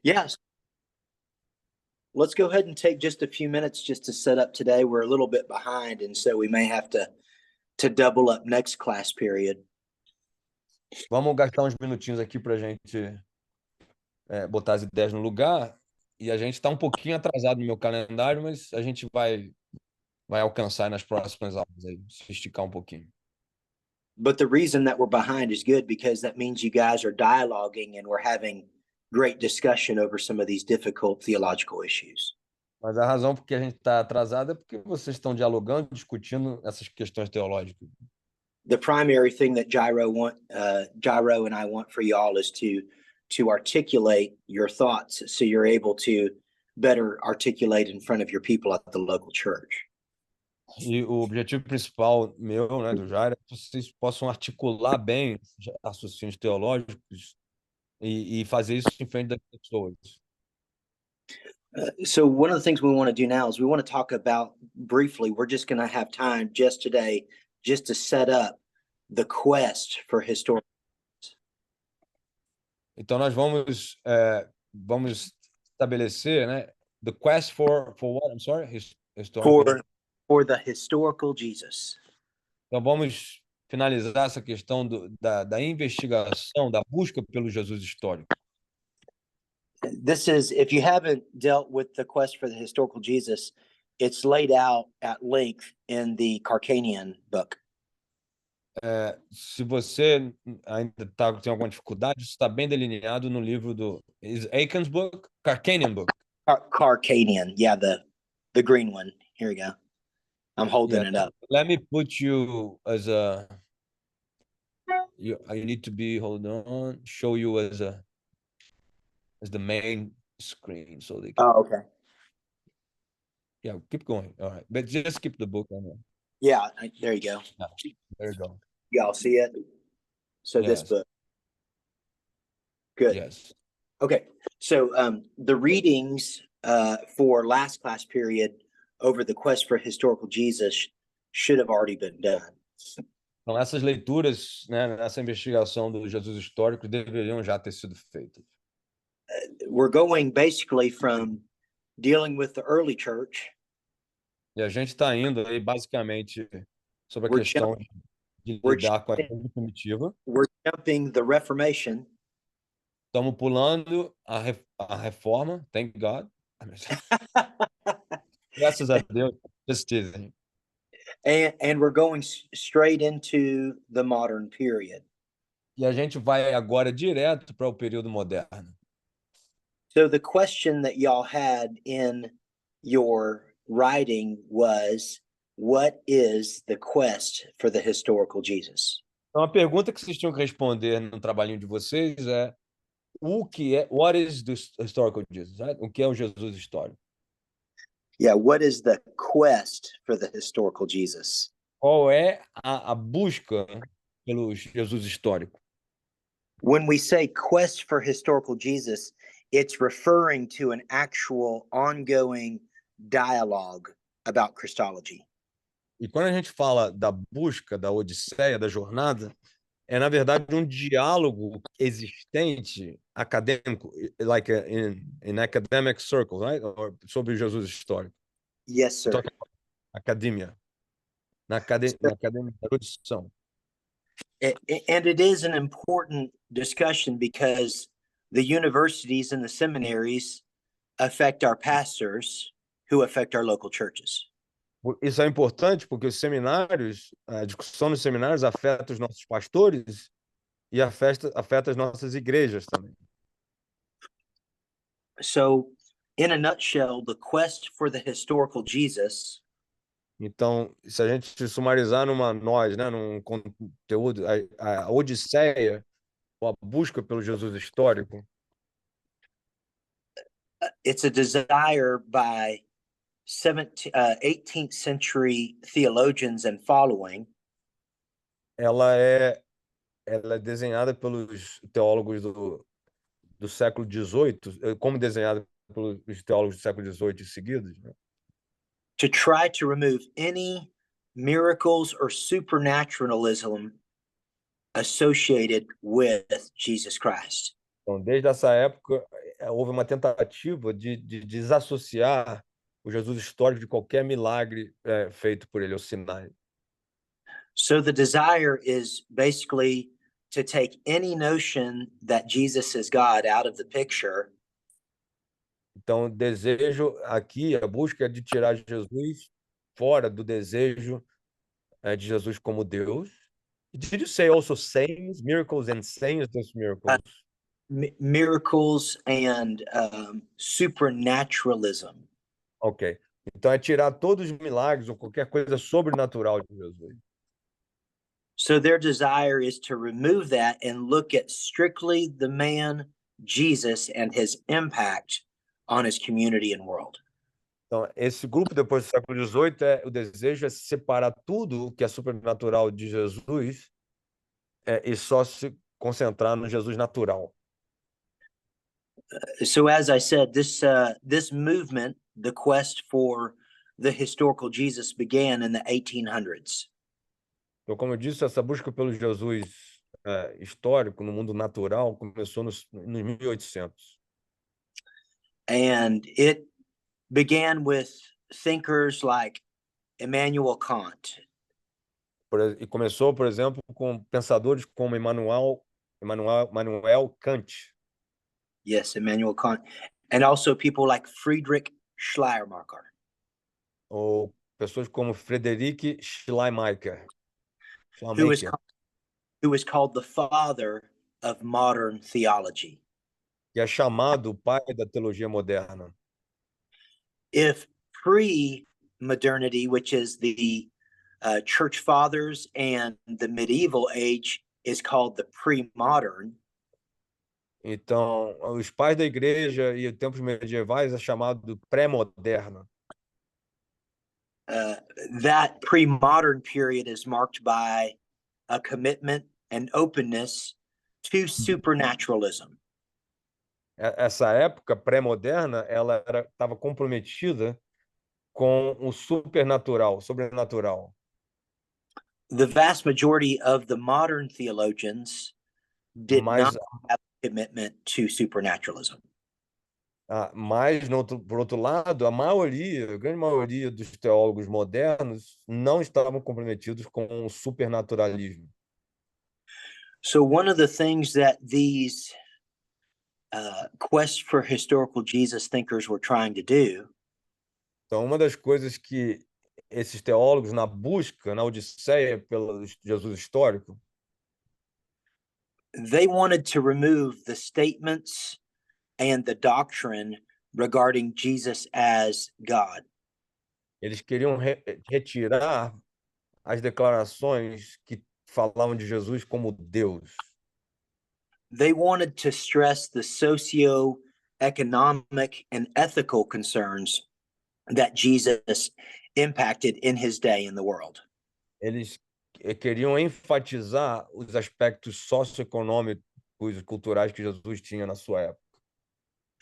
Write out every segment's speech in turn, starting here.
Yes. Let's go ahead and take just a few minutes just to set up today. We're a little bit behind, and so we may have to double up next class period. Vamos gastar uns minutinhos aqui para a gente botar as ideias no lugar. E a gente está um pouquinho atrasado no meu calendário, mas a gente vai alcançar nas próximas aulas aí, se esticar um pouquinho. But the reason that we're behind is good because that means you guys are dialoguing and we're having great discussion over some of these difficult theological issues. Mas a razão por que a gente está atrasado é porque vocês estão dialogando, discutindo essas questões teológicas. The primary thing that Gyro and I want for y'all is to articulate your thoughts so you're able to better articulate in front of your people at the local church. E o objetivo principal meu, né, do Jair, é que vocês possam articular bem esses raciocínios teológicos e fazer isso em frente das pessoas. So one of the things we want to do now is we want to talk about briefly, we're just going to have time just today just to set up the quest for historical. Então nós vamos estabelecer, né, the quest for what? I'm sorry, historical. For the historical Jesus. Então vamos finalizar essa questão da investigação, da busca pelo Jesus histórico. This is, if you haven't dealt with the quest for the historical Jesus, it's laid out at length in the Carcanian book. Se você ainda tem alguma dificuldade, isso está bem delineado no livro do Aiken's book, Carcanian book. Carcanian, yeah, the green one. Here we go. I'm holding it up. Let me put you as a. You need to be, hold on, show you as the main screen so they can. Oh, okay. Yeah, keep going. All right, but just keep the book on there. Yeah, there you go. Yeah, there you go. Y'all see it? So yes. This book. Good. Yes. Okay. So the readings for last class period over the quest for historical Jesus should have already been done. Então essas leituras, né, nessa investigação do Jesus histórico deveriam já ter sido feitas. We're going basically from dealing with the early church. E a gente está indo aí basicamente sobre a questão de lidar com a igreja primitiva. We're jumping the Reformation. Estamos pulando a reforma, thank God. Graças a Deus. Just teasing. And we're going straight into the modern period. E a gente vai agora direto para o período moderno. So the question that y'all had in your writing was, what is the quest for the historical Jesus? Então a pergunta que vocês tinham que responder no trabalhinho de vocês é what is the historical Jesus? Right? O que é o Jesus histórico? Yeah, what is the quest for the historical Jesus? Qual é a busca pelo Jesus histórico? When we say quest for historical Jesus, it's referring to an actual ongoing dialogue about Christology. E quando a gente fala da busca, da odisseia, da jornada, é na verdade um diálogo existente acadêmico, like in academic circles, right? Sobre o Jesus histórico. Yes, sir. Academia. Na academia da erudição. And it is an important discussion because the universities and the seminaries affect our pastors who affect our local churches. Isso é importante porque os seminários, a discussão nos seminários afeta os nossos pastores e afeta as nossas igrejas também. So, in a nutshell, the quest for the historical Jesus. Então, se a gente sumarizar num conteúdo, a odisseia, ou a busca pelo Jesus histórico, it's a desire by 18th century theologians and following. Ela é desenhada pelos teólogos do século XVIII, como desenhada pelos teólogos do século XVIII seguidos, né? To try to remove any miracles or supernaturalism associated with Jesus Christ. Então, desde essa época, houve uma tentativa de desassociar o Jesus histórico de qualquer milagre feito por ele, o Sinai. So the desire is basically to take any notion that Jesus is God out of the picture Então, o desejo aqui, a busca é de tirar Jesus fora do desejo de Jesus como Deus. Did you say also sayings, miracles and sayings, just miracles? miracles and supernaturalism. Ok. Então é tirar todos os milagres ou qualquer coisa sobrenatural de Jesus. So their desire is to remove that and look at strictly the man Jesus and his impact on his community and world. Então, esse grupo, depois do século XVIII, o desejo é separar tudo o que é sobrenatural de Jesus e só se concentrar no Jesus natural. So as I said, this movement, the quest for the historical Jesus, began in the 1800s. Então, como eu disse, essa busca pelo Jesus histórico no mundo natural começou nos 1800. And it began with thinkers like Immanuel Kant, E começou, por exemplo, com pensadores como Immanuel Kant, yes, Immanuel Kant, and also people like Friedrich Schleiermacher, ou pessoas como Friedrich Schleiermacher, who is Schleiermacher, who is called the father of modern theology. que é chamado o pai da teologia moderna. If pre-modernity, which is the church fathers and the medieval age, is called the pre-modern, Então, os pais da igreja e tempos medievais é chamado pré-moderno. that pre-modern period is marked by a commitment and openness to supernaturalism. Essa época pré-moderna, ela estava comprometida com o supernatural, sobrenatural. The vast majority of the modern theologians did Mas, not have a commitment to supernaturalism. por outro lado, a grande maioria dos teólogos modernos não estavam comprometidos com o supernaturalismo. So one of the things that these quest for historical Jesus thinkers were trying to do Então, uma das coisas que esses teólogos, na busca, na odisseia pelo Jesus histórico, they wanted to remove the statements and the doctrine regarding Jesus as God. eles queriam retirar as declarações que falavam de Jesus como Deus. They wanted to stress the socio-economic and ethical concerns that Jesus impacted in his day in the world. Eles queriam enfatizar os aspectos socioeconômicos e culturais que Jesus tinha na sua época.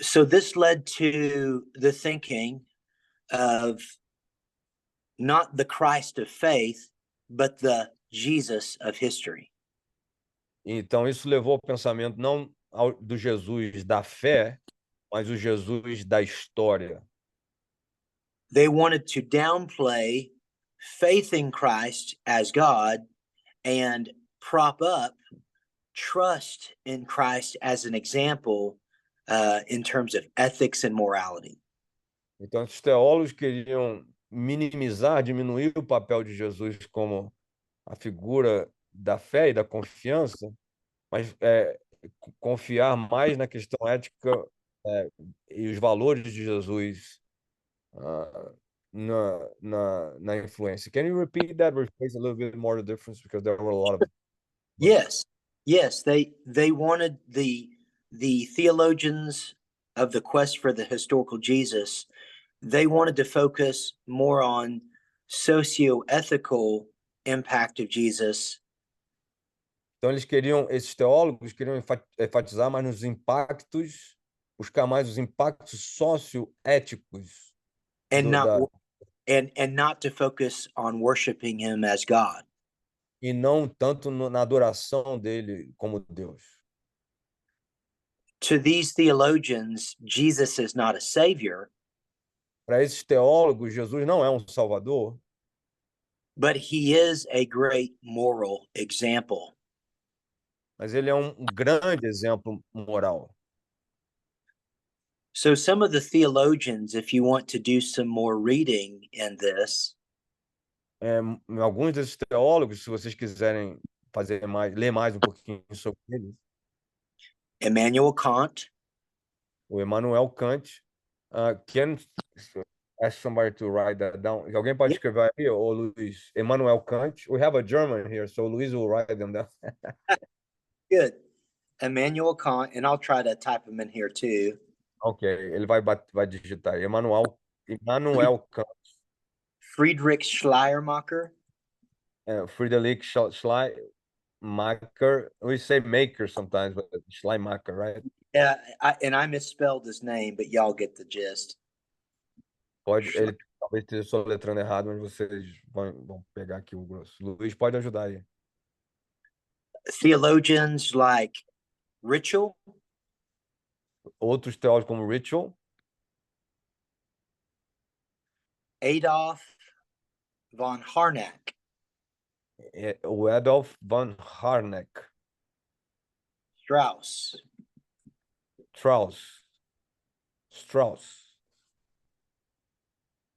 So this led to the thinking of not the Christ of faith, but the Jesus of history. Então, isso levou ao pensamento não do Jesus da fé, mas o Jesus da história. They wanted to downplay faith in Christ as God and prop up trust in Christ as an example in terms of ethics and morality. Então, os teólogos queriam minimizar, diminuir o papel de Jesus como a figura da fé e da confiança, mas confiar mais na questão ética e os valores de Jesus na influência. Can you repeat that or explain a little bit more the difference, because there were a lot of Yes, they wanted the theologians of the quest for the historical Jesus. They wanted to focus more on socio-ethical impact of Jesus. Então esses teólogos queriam enfatizar mais nos impactos, buscar mais os impactos socioéticos and not da, and not to focus on worshiping him as God. e não tanto na adoração dele como Deus. To these theologians, Jesus is not a savior, Para esses teólogos, Jesus não é um salvador, but he is a great moral example. mas ele é um grande exemplo moral. So some of the theologians, if you want to do some more reading in this, Alguns desses teólogos, se vocês quiserem ler mais um pouquinho sobre eles, Immanuel Kant, o Immanuel Kant, can ask somebody to write that down. Alguém pode Yeah. escrever aí, ô Luiz? Immanuel Kant. We have a German here, so Luiz will write them down. good. Immanuel Kant, and I'll try to type them in here too. Ok, ele vai digitar. Immanuel Kant. Friedrich Schleiermacher, Friedrich Schleiermacher. We say maker sometimes, but Schleiermacher, right? yeah, I misspelled his name, but y'all get the gist. Ele talvez esteja soletrando errado, mas vocês vão pegar aqui o grosso. Luiz, pode ajudar aí. Theologians like Ritschl, Outros teólogos como Ritschl, Adolf von Harnack, o Adolf von Harnack, Strauss, Strauss.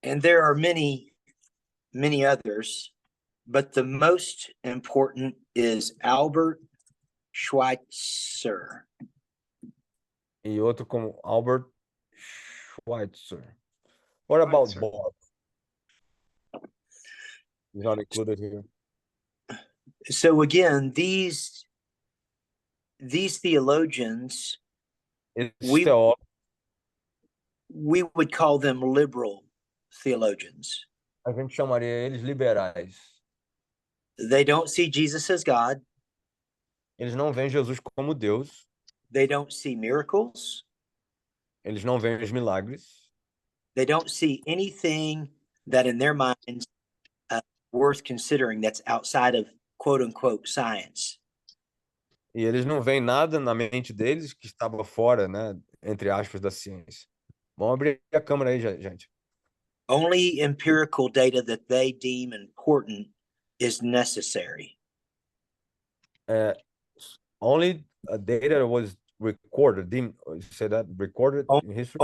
and there are many, many others, but the most important is Albert Schweitzer. E outro como Albert Schweitzer. What about Schweitzer. Bob? He's not included here. So again, these theologians, Esses teólogos, we would call them liberal theologians. a gente chamaria eles liberais. They don't see Jesus as God. Eles não veem Jesus como Deus. They don't see miracles. Eles não veem os milagres. They don't see anything that in their minds worth considering that's outside of quote unquote science. E eles não veem nada na mente deles que estava fora, né, entre aspas, da ciência. Vamos abrir a câmera aí, gente. Only empirical data that they deem important is necessary. Only data that was recorded. You said that recorded in history?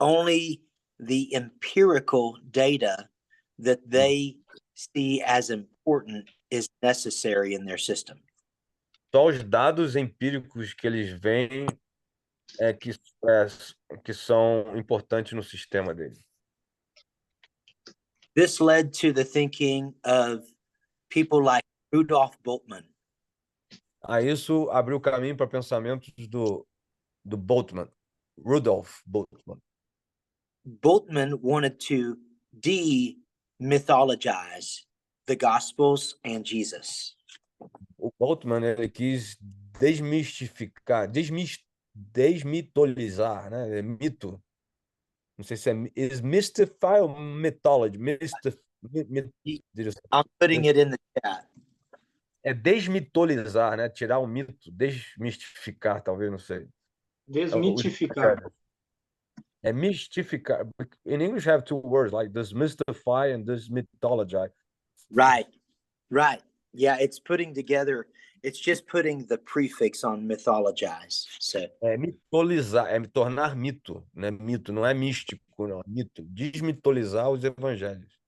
Only the empirical data that they see as important is necessary in their system. Só os dados empíricos que eles veem que são importantes no sistema dele. This led to the thinking of people like Rudolf Bultmann. Isso abriu caminho para pensamentos do Bultmann, Rudolf Bultmann. Bultmann wanted to demythologize the Gospels and Jesus. O Bultmann, ele quis desmitolizar, né? Mito. Não sei se is mystify or mythology. I'm putting it in the chat. É desmitolizar, né? Tirar o mito, desmistificar, talvez, não sei. Desmitificar. É mistificar. In English, have two words like desmystify and desmythologize. Right. Yeah, it's putting together, it's just putting the prefix on mythologize. So É mitolizar, é tornar mito, né? Mito, não é místico, não, é mito. Desmitolizar os evangelhos.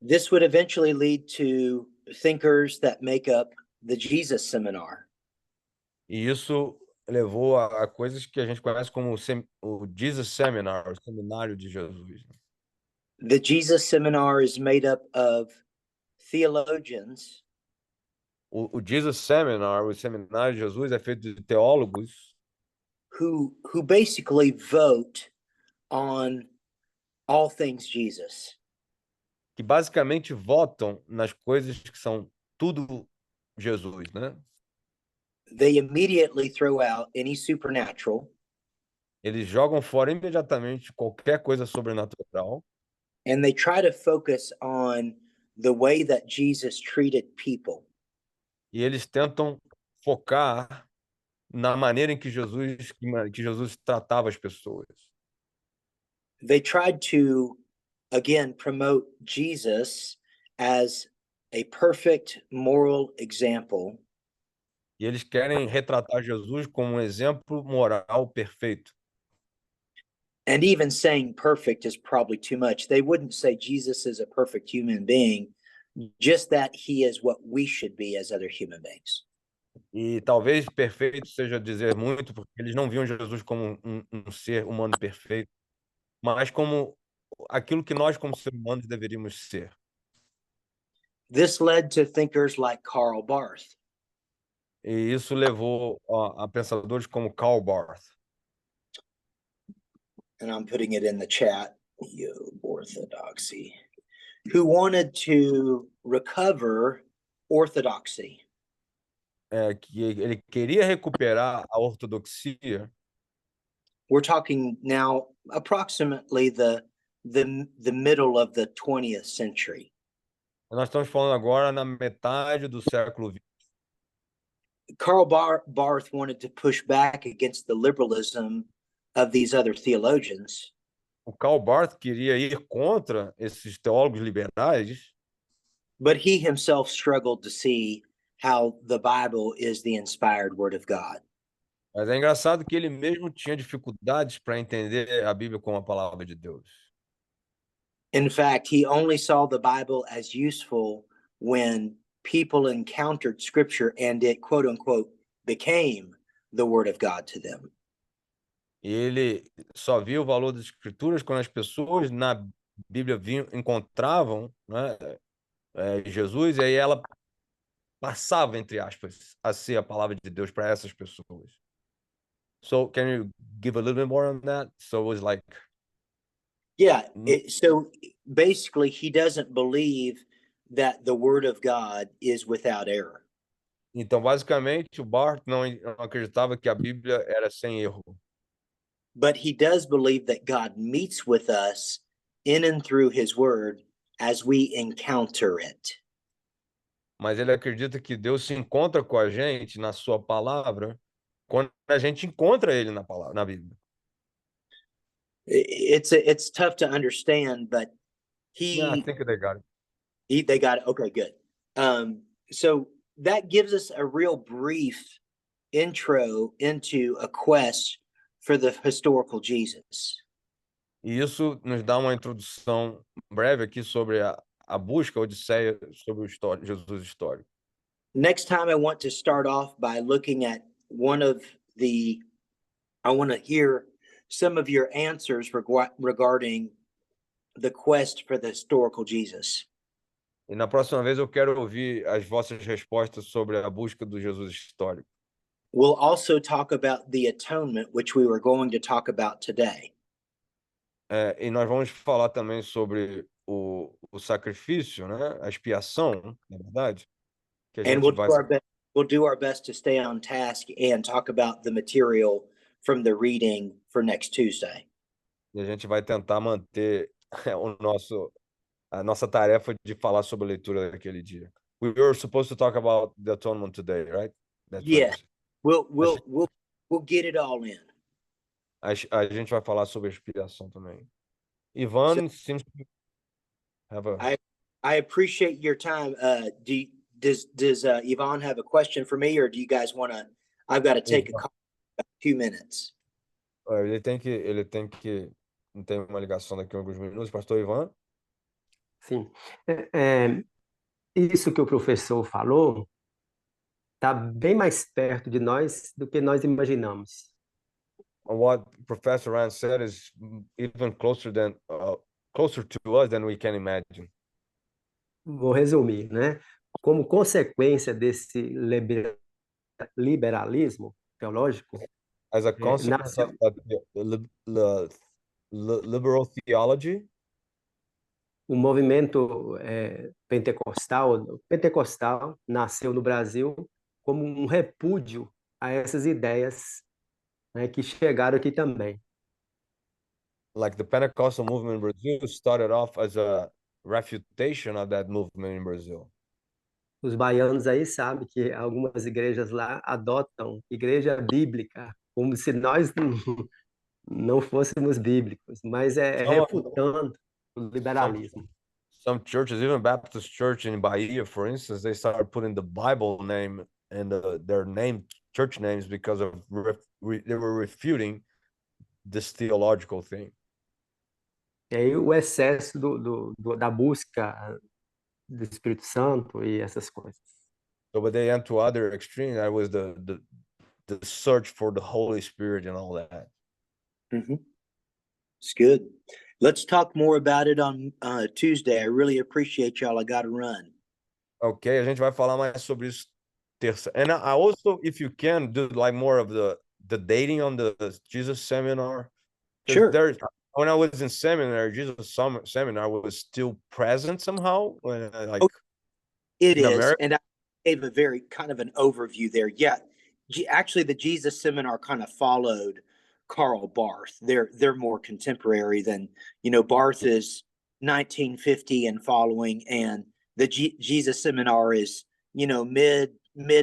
this would eventually lead to thinkers that make up the Jesus Seminar. E isso levou a coisas que a gente conhece como o Jesus Seminar, o Seminário de Jesus. The Jesus Seminar is made up of theologians O Jesus Seminar, o Seminário de Jesus, é feito de teólogos who basically vote on all things Jesus. que basicamente votam nas coisas que são tudo Jesus, né? They immediately throw out any supernatural Eles jogam fora imediatamente qualquer coisa sobrenatural and they try to focus on the way that Jesus treated people. e eles tentam focar na maneira em que Jesus tratava as pessoas. They tried to, again, promote Jesus as a perfect moral example, E eles querem retratar Jesus como um exemplo moral perfeito. and even saying perfect is probably too much. They wouldn't say Jesus is a perfect human being, just that he is what we should be as other human beings. E talvez perfeito seja dizer muito, porque eles não viam Jesus como um ser humano perfeito, mas como aquilo que nós, como seres humanos, deveríamos ser. This led to thinkers like Karl Barth. E isso levou a pensadores como Karl Barth. And I'm putting it in the chat, orthodoxy, who wanted to recover orthodoxy. Que ele queria recuperar a ortodoxia. We're talking now approximately the middle of the 20th century. Nós estamos falando agora na metade do século XX. Karl Barth wanted to push back against the liberalism of these other theologians. O Karl Barth queria ir contra esses teólogos liberais, but he himself struggled to see how the Bible is the inspired word of God. mas é engraçado que ele mesmo tinha dificuldades para entender a Bíblia como a palavra de Deus. In fact, he only saw the Bible as useful when people encountered scripture and it, quote unquote, became the word of God to them. E ele só via o valor das escrituras quando as pessoas na Bíblia encontravam, né, Jesus, e aí ela passava, entre aspas, a ser a palavra de Deus para essas pessoas. So, can you give a little bit more on that? So it was like, Yeah. So basically, he doesn't believe that the word of God is without error. então, basicamente, o Barth não acreditava que a Bíblia era sem erro. But he does believe that God meets with us in and through his word as we encounter it. Mas ele acredita que Deus se encontra com a gente na sua palavra quando a gente encontra ele na palavra, na Bíblia. It's tough to understand, but Yeah, I think they got it. they got it. Okay, good. So that gives us a real brief intro into a quest for the historical Jesus. E isso nos dá uma introdução breve aqui sobre a busca, a odisseia sobre o Jesus histórico. Next time, I want to start off by looking at I want to hear some of your answers regarding the quest for the historical Jesus. E na próxima vez eu quero ouvir as vossas respostas sobre a busca do Jesus histórico. We'll also talk about the atonement, which we were going to talk about today. E nós vamos falar também sobre o sacrifício, né? A expiação, na verdade, que a And gente vai. we'll do our best to stay on task and talk about the material from the reading for next Tuesday. E a gente vai tentar manter a nossa tarefa de falar sobre a leitura daquele dia. We were supposed to talk about the atonement today, right? That's what Yeah, you said. we'll get it all in. A gente vai falar sobre a expiação também. Ivan seems to have a. I appreciate your time. Does Yvonne have a question for me, or do you guys want to? I've got to take a call in about 2 minutes. Ele tem que tem uma ligação daqui a alguns minutos, Pastor Ivan. Sim. Isso que o professor falou está bem mais perto de nós do que nós imaginamos. What Professor Rand said is even closer to us than we can imagine. Vou resumir, né? Como consequência desse liberalismo teológico, As a consequence of the liberal theology, o movimento pentecostal nasceu no Brasil como um repúdio a essas ideias, né, que chegaram aqui também. like the Pentecostal movement in Brazil started off as a refutation of that movement in Brazil. Os baianos aí sabem que algumas igrejas lá adotam igreja bíblica, como se nós não fôssemos bíblicos, mas é Some, refutando o some, liberalismo. some churches, even Baptist Church in Bahia, for instance, they started putting the Bible name and their name, church names, because of they were refuting this theological thing. E aí o excesso da busca do Espírito Santo e essas coisas. So, but they went to other extreme. That was the search for the Holy Spirit and all that. Mhm. It's good. Let's talk more about it on Tuesday. I really appreciate y'all. I got to run. Okay, a gente vai falar mais sobre isso terça. And I also, if you can, do like more of the dating on the Jesus seminar. Because Sure. there's when I was in seminary, Jesus seminar was still present somehow. When like Oh, It in is, America. and I gave a very kind of an overview there. Yeah, actually, the Jesus seminar kind of followed Karl Barth. They're more contemporary than Barth is 1950 and following, and the Jesus seminar is mid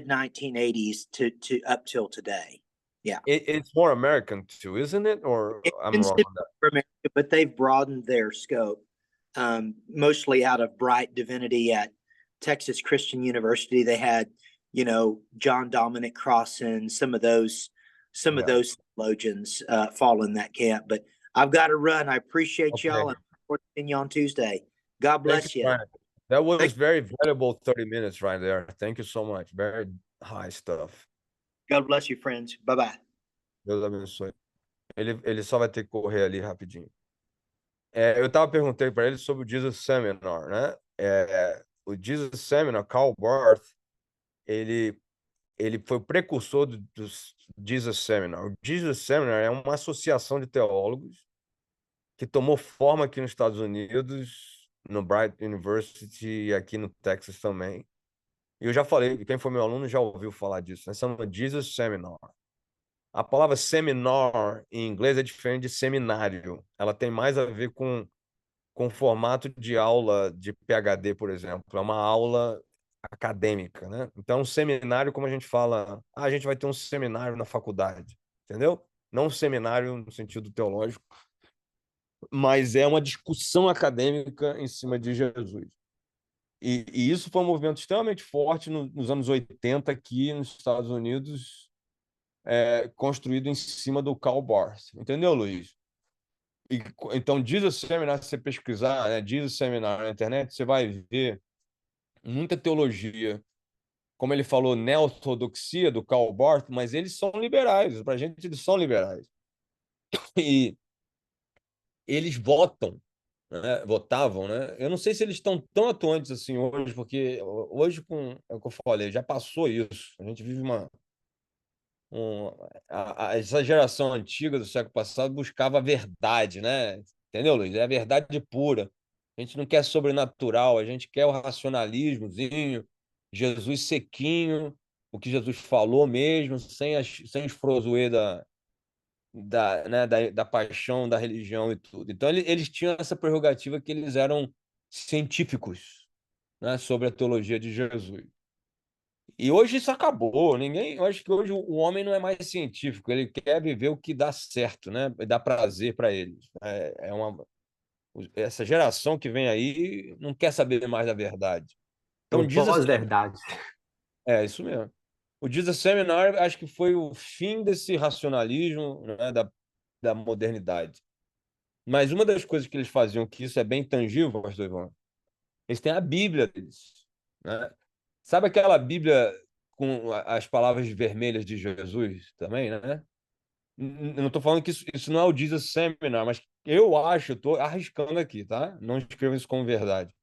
1980s to up till today. Yeah, It's more American too, isn't it? Or it I'm tends wrong to on that. be for America, but they've broadened their scope, mostly out of Bright Divinity at Texas Christian University. They had, John Dominic Crossan, some of those Yeah. theologians fall in that camp. But I've got to run. I appreciate y'all, Okay. and look forward to seeing you on Tuesday. God Thank bless you, you. Ryan. That was Thank- very valuable 30 minutes right there. Thank you so much. Very high stuff. God bless you, friends. Bye bye. Deus abençoe. Ele só vai ter que correr ali rapidinho. Perguntei para ele sobre o Jesus Seminar, né? O Jesus Seminar, Karl Barth, ele, ele foi o precursor do Jesus Seminar. O Jesus Seminar é uma associação de teólogos que tomou forma aqui nos Estados Unidos, no Bright University e aqui no Texas também. E eu já falei, quem foi meu aluno já ouviu falar disso, né? Chama Jesus Seminar. A palavra seminar em inglês é diferente de seminário. Ela tem mais a ver com o formato de aula de PhD, por exemplo. É uma aula acadêmica, né? Então, um seminário, como a gente fala, a gente vai ter um seminário na faculdade, entendeu? Não um seminário no sentido teológico, mas é uma discussão acadêmica em cima de Jesus. E isso foi um movimento extremamente forte nos anos 80 aqui nos Estados Unidos, construído em cima do Karl Barth. Entendeu, Luiz? Então, Jesus Seminar, se você pesquisar, né, Jesus Seminar na internet, você vai ver muita teologia. Como ele falou, neo-ortodoxia do Karl Barth, mas eles são liberais. Para a gente, eles são liberais. E eles votavam, né? Eu não sei se eles estão tão atuantes assim hoje, porque hoje, é o que eu falei, já passou isso. A gente vive essa geração antiga do século passado buscava a verdade, né? Entendeu, Luiz? É a verdade pura. A gente não quer sobrenatural, a gente quer o racionalismozinho, Jesus sequinho, o que Jesus falou mesmo, sem os frozoê da paixão, da religião e tudo. Então, eles tinham essa prerrogativa que eles eram científicos, né, sobre a teologia de Jesus. E hoje isso acabou. Eu acho que hoje o homem não é mais científico, ele quer viver o que dá certo, né? Dá prazer para ele. Essa geração que vem aí não quer saber mais da verdade. Então, Então, pós-verdade. isso mesmo. O Jesus Seminar, acho que foi o fim desse racionalismo, né, da modernidade. Mas uma das coisas que eles faziam, que isso é bem tangível, pastor Ivan, eles têm a Bíblia deles, né? Sabe aquela Bíblia com as palavras vermelhas de Jesus também, né? Eu não estou falando que isso não é o Jesus Seminar, mas eu acho, estou arriscando aqui, tá? Não escrevam isso como verdade.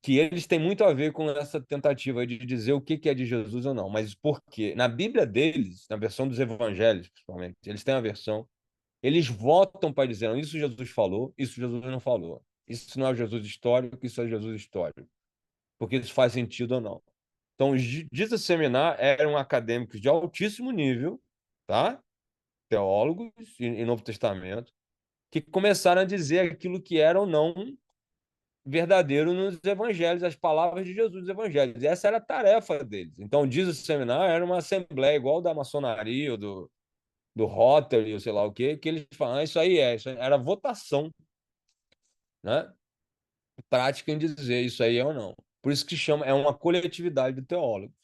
Que eles têm muito a ver com essa tentativa de dizer o que é de Jesus ou não. Mas por quê? Na Bíblia deles, na versão dos evangelhos, principalmente, eles têm a versão, eles votam para dizer, não, isso Jesus falou, isso Jesus não falou. Isso não é Jesus histórico, isso é Jesus histórico. Porque isso faz sentido ou não. Então, os Jesus Seminar eram acadêmicos de altíssimo nível, tá? Teólogos e Novo Testamento, que começaram a dizer aquilo que era ou não verdadeiro nos evangelhos, as palavras de Jesus nos evangelhos. E essa era a tarefa deles. Então, diz o seminário, era uma assembleia igual da maçonaria, ou do Rotary, ou sei lá o quê, que eles falam, isso aí era votação, né? Prática em dizer isso aí é ou não. Por isso que chama, é uma coletividade de teólogos.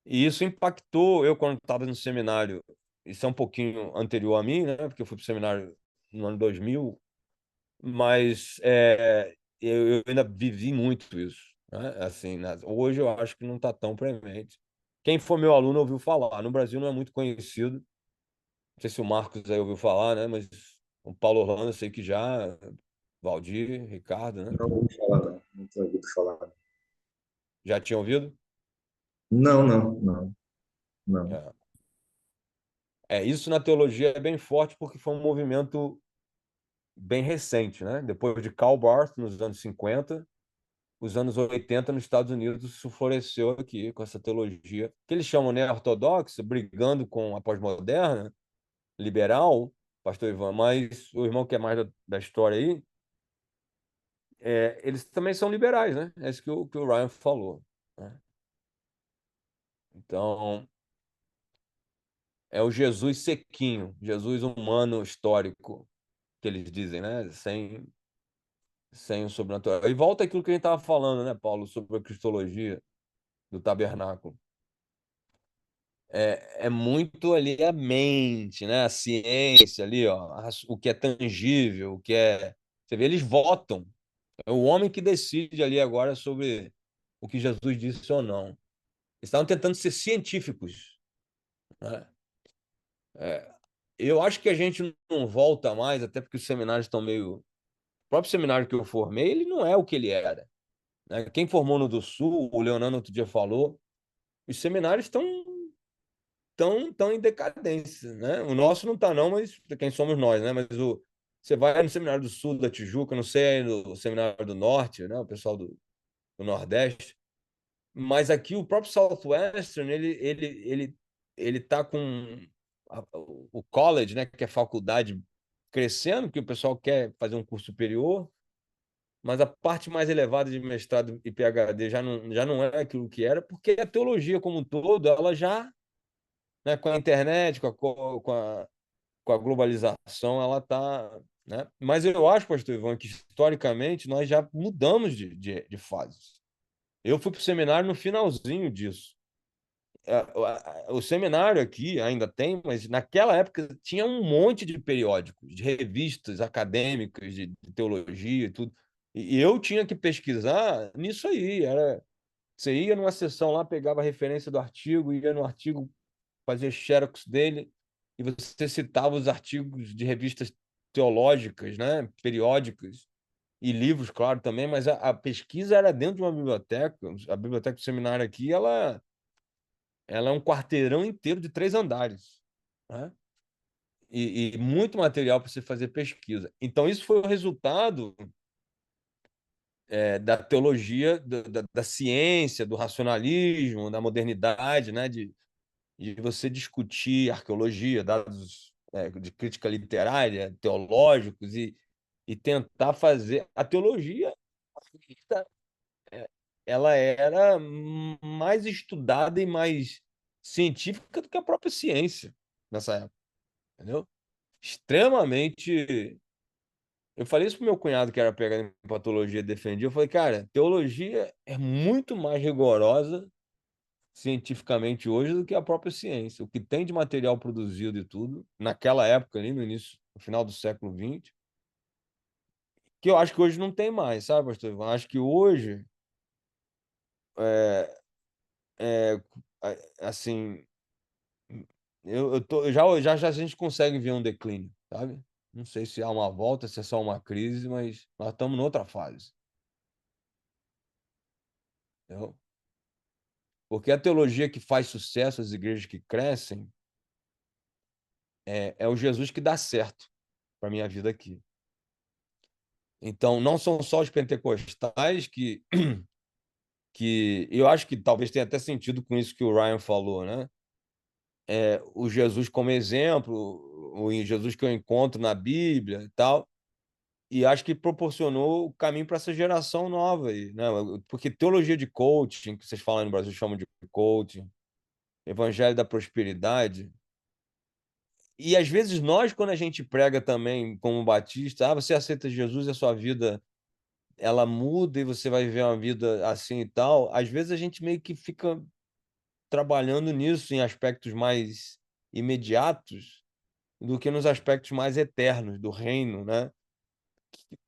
E isso impactou eu quando estava no seminário. Isso é um pouquinho anterior a mim, né? Porque eu fui para o seminário no ano 2000, mas eu ainda vivi muito isso, né? Assim, hoje eu acho que não está tão premente. Quem for meu aluno ouviu falar. No Brasil não é muito conhecido. Não sei se o Marcos aí ouviu falar, né? Mas o Paulo Orlando eu sei que já, Valdir, Ricardo, né? Não ouvi falar, não. Não tinha ouvido falar. Já tinha ouvido? Não, não, não, não. É. Isso na teologia é bem forte porque foi um movimento bem recente, né? Depois de Karl Barth, nos anos 50, os anos 80 nos Estados Unidos, isso floresceu aqui com essa teologia, que eles chamam, né, ortodoxa, brigando com a pós-moderna, liberal, pastor Ivan, mas o irmão que é mais da história aí, eles também são liberais, né? É isso que o Ryan falou, né? Então, é o Jesus sequinho, Jesus humano histórico, que eles dizem, né? Sem o sobrenatural. E volta aquilo que a gente estava falando, né, Paulo, sobre a cristologia do tabernáculo. É muito ali a mente, né? A ciência ali, ó, o que é tangível, o que é. Você vê, eles votam. É o homem que decide ali agora sobre o que Jesus disse ou não. Eles estavam tentando ser científicos, né? Eu acho que a gente não volta mais, até porque os seminários estão meio. O próprio seminário que eu formei, ele não é o que ele era, né? Quem formou no do Sul, o Leonardo outro dia falou, os seminários estão em decadência, né? O nosso não está não, mas quem somos nós, né? Mas você vai no seminário do Sul da Tijuca, não sei, no seminário do Norte, né? O pessoal do Nordeste, mas aqui o próprio Southwestern, ele tá com o college, né? Que é faculdade crescendo, que o pessoal quer fazer um curso superior, mas a parte mais elevada de mestrado e PhD já não é aquilo que era, porque a teologia como um todo, ela já, né, com a internet, com a globalização, ela está. Né? Mas eu acho, pastor Ivan, que historicamente nós já mudamos de fases. Eu fui para o seminário no finalzinho disso. O seminário aqui ainda tem, mas naquela época tinha um monte de periódicos, de revistas acadêmicas, de teologia e tudo. E eu tinha que pesquisar nisso aí. Você ia numa sessão lá, pegava a referência do artigo, ia no artigo, fazia xerox dele, e você citava os artigos de revistas teológicas, né, periódicas, e livros, claro, também, mas a pesquisa era dentro de uma biblioteca. A biblioteca do seminário aqui, ela é um quarteirão inteiro de 3 andares, né? E muito material para você fazer pesquisa. Então, isso foi o resultado da teologia, da ciência, do racionalismo, da modernidade, né? De você discutir arqueologia, dados de crítica literária, teológicos, e tentar fazer. A teologia, ela era mais estudada e mais científica do que a própria ciência nessa época, entendeu? Extremamente. Eu falei isso pro meu cunhado que era pegado em patologia e defendia. Eu falei, cara, teologia é muito mais rigorosa cientificamente hoje do que a própria ciência. O que tem de material produzido e tudo, naquela época ali, no início, no final do século XX, que eu acho que hoje não tem mais, sabe, pastor Ivan? Acho que hoje, é, é, assim, já a gente consegue ver um declínio, sabe? Não sei se há uma volta, se é só uma crise, mas nós estamos noutra fase, entendeu? Porque a teologia que faz sucesso, as igrejas que crescem, é o Jesus que dá certo para minha vida aqui. Então, não são só os pentecostais que eu acho que talvez tenha até sentido com isso que o Ryan falou, né? O Jesus como exemplo, o Jesus que eu encontro na Bíblia e tal, E acho que proporcionou o caminho para essa geração nova aí, né? Porque teologia de coaching, que vocês falam no Brasil, chamam de coaching, evangelho da prosperidade. E às vezes nós, quando a gente prega também como batista, você aceita Jesus e a sua vida ela muda e você vai viver uma vida assim e tal, às vezes a gente meio que fica trabalhando nisso em aspectos mais imediatos do que nos aspectos mais eternos do reino, né?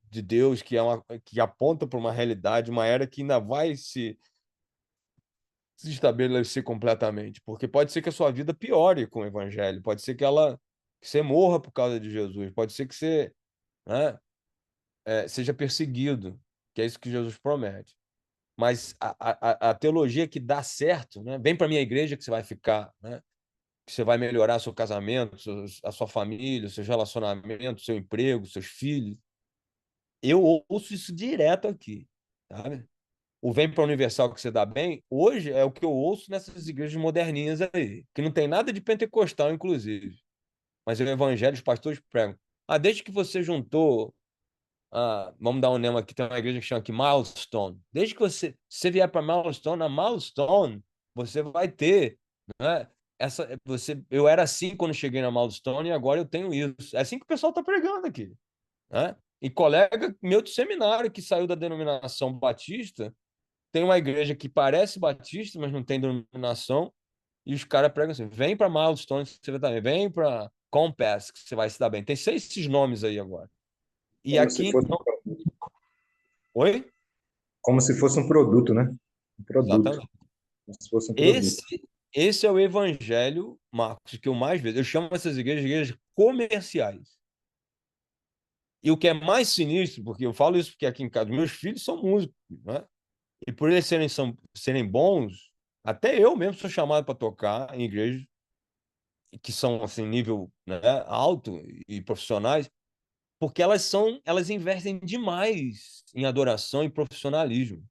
De Deus, que aponta para uma realidade, uma era que ainda vai se estabelecer completamente, porque pode ser que a sua vida piore com o evangelho, pode ser que você morra por causa de Jesus, pode ser que você, né, seja perseguido, que é isso que Jesus promete. Mas a teologia que dá certo, né? Vem para minha igreja que você vai ficar, né? Que você vai melhorar seu casamento, a sua família, seus relacionamentos, seu emprego, seus filhos. Eu ouço isso direto aqui, sabe? O vem para a Universal que você dá bem, hoje é o que eu ouço nessas igrejas moderninhas aí, que não tem nada de pentecostal, inclusive. Mas o evangelho, os pastores pregam. Desde que você juntou, vamos dar um nome aqui, tem uma igreja que chama aqui Milestone. Desde que você vier para Milestone, na Milestone, você vai ter, né? Eu era assim quando cheguei na Milestone e agora eu tenho isso. É assim que o pessoal está pregando aqui, né? E colega meu de seminário que saiu da denominação batista, tem uma igreja que parece batista, mas não tem denominação, e os caras pregam assim: vem para Milestone, que você vai estar bem, vem para Compass, que você vai se dar bem. Tem 6 esses nomes aí agora. E Como se aqui, fosse, então. Oi? como se fosse um produto, né? Um produto. Exatamente. Como se fosse um produto. Esse é o evangelho, Marcos, que eu mais vejo. Eu chamo essas igrejas de igrejas comerciais. E o que é mais sinistro, porque eu falo isso porque aqui em casa, meus filhos são músicos, né? E por eles serem bons, até eu mesmo sou chamado para tocar em igrejas que são assim nível, né, alto e profissionais, porque elas investem demais em adoração e profissionalismo,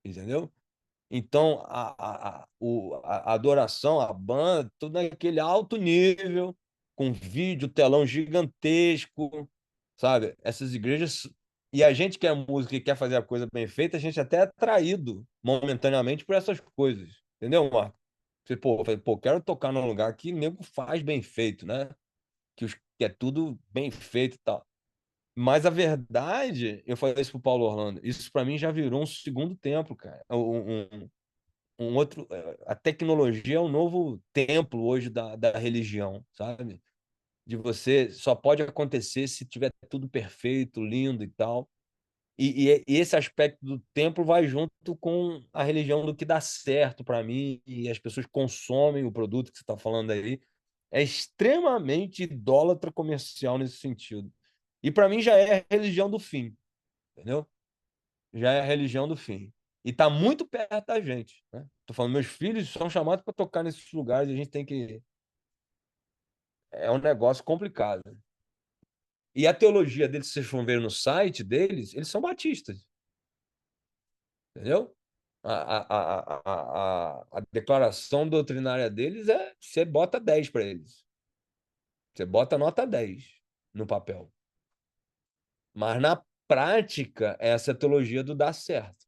entendeu? Então a adoração, a banda, tudo naquele alto nível, com vídeo, telão gigantesco, sabe? Essas igrejas. E a gente que é músico e quer fazer a coisa bem feita, a gente até é atraído momentaneamente por essas coisas. Entendeu, Marco? Você, pô, quero tocar num lugar que nego faz bem feito, né? Que é tudo bem feito e tal. Mas a verdade, eu falei isso pro Paulo Orlando, isso para mim já virou um segundo templo, cara. Um outro. A tecnologia é um novo templo hoje da religião, sabe? De você só pode acontecer se tiver tudo perfeito, lindo e tal. E esse aspecto do templo vai junto com a religião do que dá certo para mim, e as pessoas consomem o produto que você está falando aí. É extremamente idólatra comercial nesse sentido. E para mim já é a religião do fim, entendeu? Já é a religião do fim. E está muito perto da gente, né? Tô falando, meus filhos são chamados para tocar nesses lugares e a gente tem que. É um negócio complicado. E a teologia deles, se vocês vão ver no site deles, eles são batistas. Entendeu? A declaração doutrinária deles é: você bota 10 para eles. Você bota nota 10 no papel. Mas na prática, essa teologia do dar certo.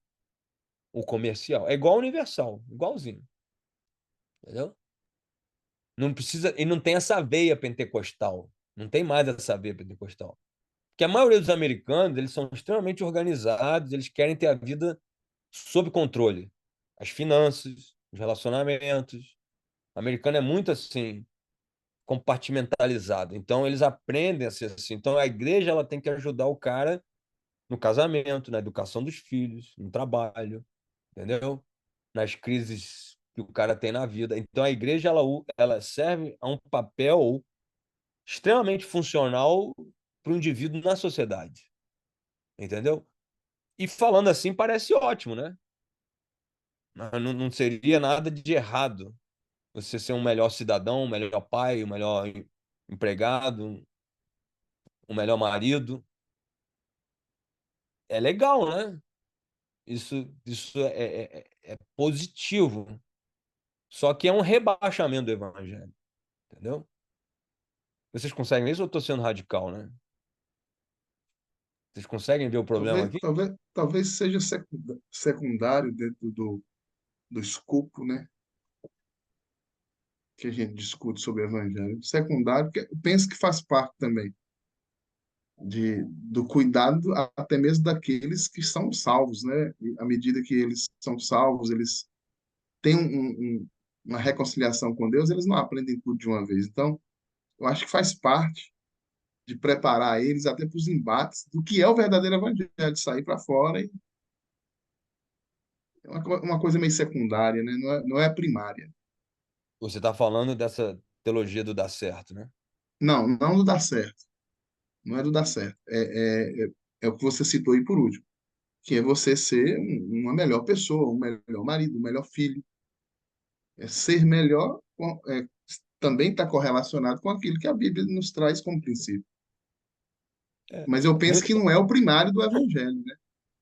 O comercial. É igual universal, igualzinho. Entendeu? Não precisa. E não tem essa veia pentecostal. Não tem mais essa veia pentecostal. Porque a maioria dos americanos, eles são extremamente organizados, eles querem ter a vida sob controle. As finanças, os relacionamentos. O americano é muito assim, compartimentalizado. Então, eles aprendem a ser assim. Então, a igreja ela tem que ajudar o cara no casamento, na educação dos filhos, no trabalho, entendeu? Nas crises que o cara tem na vida. Então, a igreja ela serve a um papel extremamente funcional para o indivíduo na sociedade, entendeu? E falando assim, parece ótimo, né? Não seria nada de errado você ser um melhor cidadão, um melhor pai, um melhor empregado, um melhor marido. É legal, né? Isso é positivo. Só que é um rebaixamento do evangelho, entendeu? Vocês conseguem isso ou eu estou sendo radical, né? Vocês conseguem ver o problema aqui? Talvez seja secundário dentro do escopo, né, que a gente discute sobre o evangelho. Secundário, que eu penso que faz parte também do cuidado até mesmo daqueles que são salvos, né? E à medida que eles são salvos, eles têm uma reconciliação com Deus, eles não aprendem tudo de uma vez. Então, eu acho que faz parte de preparar eles até para os embates do que é o verdadeiro evangelho, de sair para fora. E é uma coisa meio secundária, né? Não é primária. Você está falando dessa teologia do dar certo, né? Não do dar certo. Não é do dar certo. É o que você citou aí por último, que é você ser uma melhor pessoa, um melhor marido, um melhor filho. Ser melhor também está correlacionado com aquilo que a Bíblia nos traz como princípio. É. Mas eu penso que não é o primário do evangelho, né?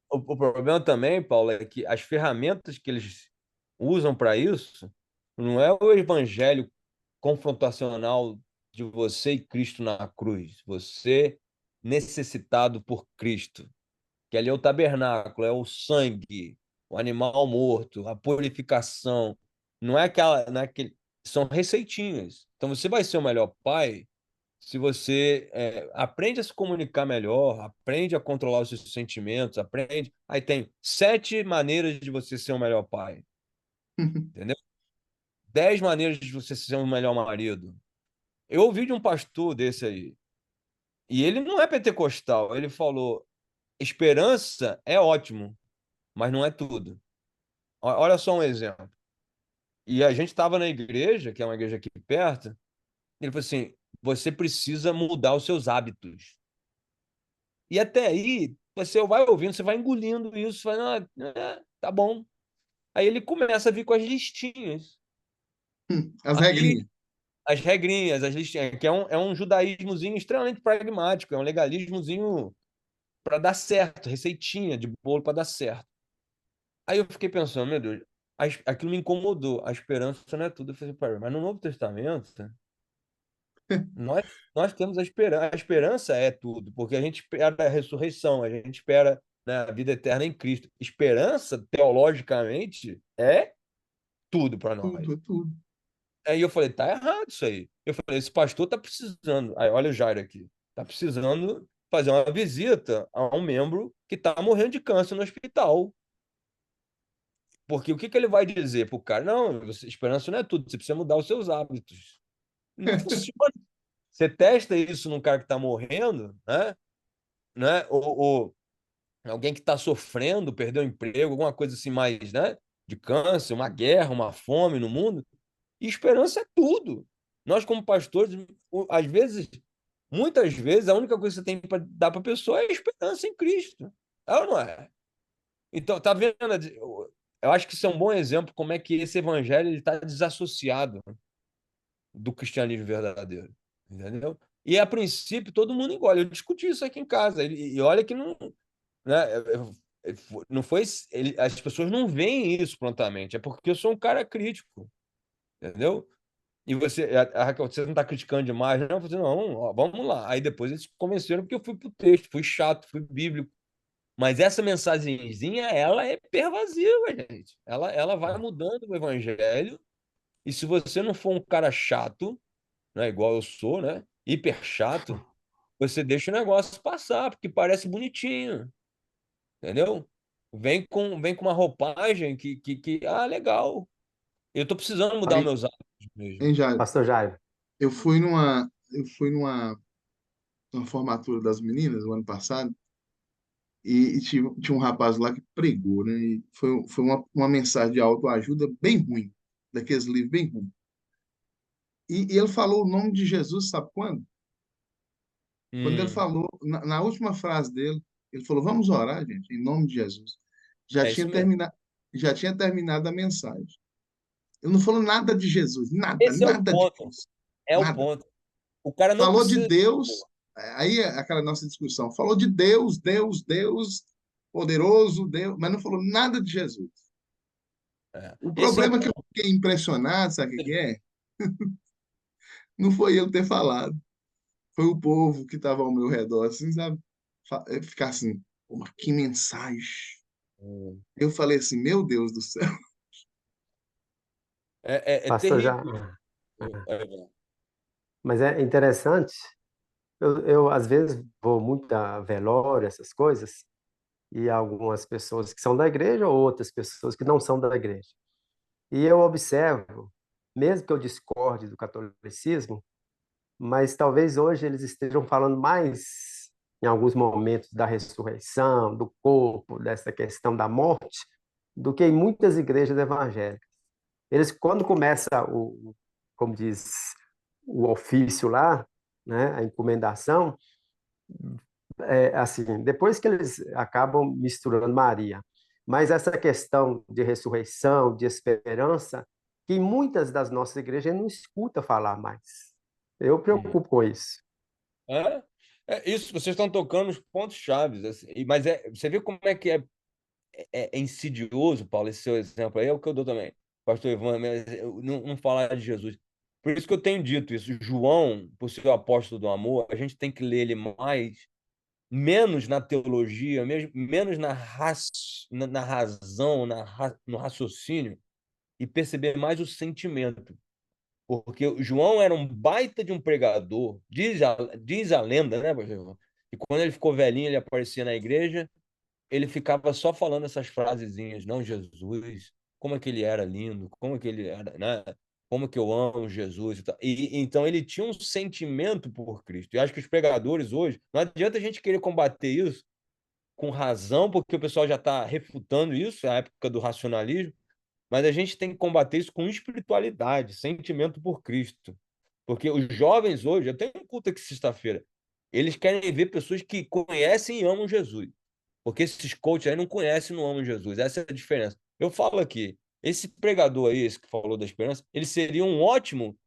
O problema também, Paulo, é que as ferramentas que eles usam para isso não é o evangelho confrontacional de você e Cristo na cruz, você necessitado por Cristo, que ali é o tabernáculo, é o sangue, o animal morto, a purificação. Não é aquele, são receitinhas. Então você vai ser o melhor pai se você aprende a se comunicar melhor, aprende a controlar os seus sentimentos, aprende. Aí tem 7 maneiras de você ser um melhor pai, entendeu? 10 maneiras de você ser um melhor marido. Eu ouvi de um pastor desse aí, e ele não é pentecostal, ele falou: esperança é ótimo, mas não é tudo. Olha só um exemplo. E a gente estava na igreja, que é uma igreja aqui perto, ele falou assim: você precisa mudar os seus hábitos. E até aí, você vai ouvindo, você vai engolindo isso, vai, tá bom. Aí ele começa a vir com as listinhas. As Aí, regrinhas. as regrinhas, as listinhas, que é um judaísmozinho extremamente pragmático, é um legalismozinho para dar certo, receitinha de bolo para dar certo. Aí eu fiquei pensando, meu Deus, aquilo me incomodou. A esperança não é tudo. Eu falei, pai, mas no Novo Testamento, nós temos a esperança. A esperança é tudo, porque a gente espera a ressurreição, a gente espera, né, a vida eterna em Cristo. Esperança, teologicamente, é tudo para nós. Tudo. Aí eu falei, tá errado isso aí. Eu falei, esse pastor tá precisando. Aí, olha o Jairo aqui. Tá precisando fazer uma visita a um membro que tá morrendo de câncer no hospital. Porque o que que ele vai dizer pro cara? Não, esperança não é tudo, você precisa mudar os seus hábitos. Não funciona. Você testa isso num cara que está morrendo, né? Ou alguém que está sofrendo, perdeu o emprego, alguma coisa assim mais, né? De câncer, uma guerra, uma fome no mundo. E esperança é tudo. Nós, como pastores, às vezes, muitas vezes, a única coisa que você tem para dar para a pessoa é a esperança em Cristo. É ou não é? Então, tá vendo? Eu acho que isso é um bom exemplo como é que esse evangelho está desassociado do cristianismo verdadeiro, entendeu? E a princípio todo mundo engole. Eu discuti isso aqui em casa e olha que não, né? Não foi as pessoas não veem isso prontamente. É porque eu sou um cara crítico, entendeu? E você, Raquel, você não está criticando demais, não? Eu falei, não, ó, vamos lá. Aí depois eles se convenceram porque eu fui pro texto, fui chato, fui bíblico. Mas essa mensagenzinha, ela é pervasiva, gente. Ela vai mudando o evangelho. E se você não for um cara chato, né, igual eu sou, né, hiper chato, você deixa o negócio passar, porque parece bonitinho, entendeu? Vem com uma roupagem legal. Eu tô precisando mudar os Aí, meus hábitos mesmo. hein, Jairo? Pastor Jairo. Eu fui numa formatura das meninas o ano passado e tinha um rapaz lá que pregou, né? E foi uma mensagem de autoajuda bem ruim, daqueles livros bem ruins. E ele falou o nome de Jesus, sabe quando? Quando ele Hum, falou, na última frase dele, ele falou: Vamos orar, gente, em nome de Jesus. Já é tinha isso mesmo. terminado, já tinha terminado a mensagem. Ele não falou nada de Jesus, nada, Esse é o nada de ponto. Cristo, É o nada. ponto. O cara não Falou de precisa. Deus, aí é aquela nossa discussão. Falou de Deus, Deus, Deus, poderoso, Deus, mas não falou nada de Jesus. O Esse é o problema que eu ponto. fiquei impressionado, sabe o que é? Não foi eu ter falado, foi o povo que estava ao meu redor, assim, sabe? ficar assim, "Pô, que mensagem." Hum. Eu falei assim, meu Deus do céu. É Pastor já. terrível. É. Mas é interessante. Eu às vezes vou muito a velório, essas coisas, e algumas pessoas que são da igreja ou outras pessoas que não são da igreja. E eu observo, mesmo que eu discorde do catolicismo, mas talvez hoje eles estejam falando mais, em alguns momentos, da ressurreição, do corpo, dessa questão da morte, do que em muitas igrejas evangélicas. Eles, quando começa como diz, o ofício lá, né, a encomendação, assim, depois que eles acabam misturando Maria, mas essa questão de ressurreição, de esperança, que em muitas das nossas igrejas não escuta falar mais. Eu preocupo com isso. É, isso, vocês estão tocando os pontos chaves, assim, mas você vê como é que é insidioso, Paulo, esse seu exemplo aí, é o que eu dou também, pastor Ivan, mas não falar de Jesus. Por isso que eu tenho dito isso. João, por ser o apóstolo do amor, a gente tem que ler ele mais, menos na teologia, menos na razão, no raciocínio, e perceber mais o sentimento. Porque o João era um baita de um pregador, diz a lenda, né, pastor Ivan? E quando ele ficou velhinho, ele aparecia na igreja, ele ficava só falando essas frasezinhas, não, Jesus, como é que ele era lindo, como é que ele era, né? Como que eu amo Jesus e tal. Então ele tinha um sentimento por Cristo. E acho que os pregadores hoje, não adianta a gente querer combater isso com razão, porque o pessoal já está refutando isso, é a época do racionalismo, mas a gente tem que combater isso com espiritualidade, sentimento por Cristo. Porque os jovens hoje, eu tenho um culto aqui sexta-feira, eles querem ver pessoas que conhecem e amam Jesus. Porque esses coaches aí não conhecem e não amam Jesus. Essa é a diferença. Eu falo aqui, esse pregador aí, esse que falou da esperança, ele seria um ótimo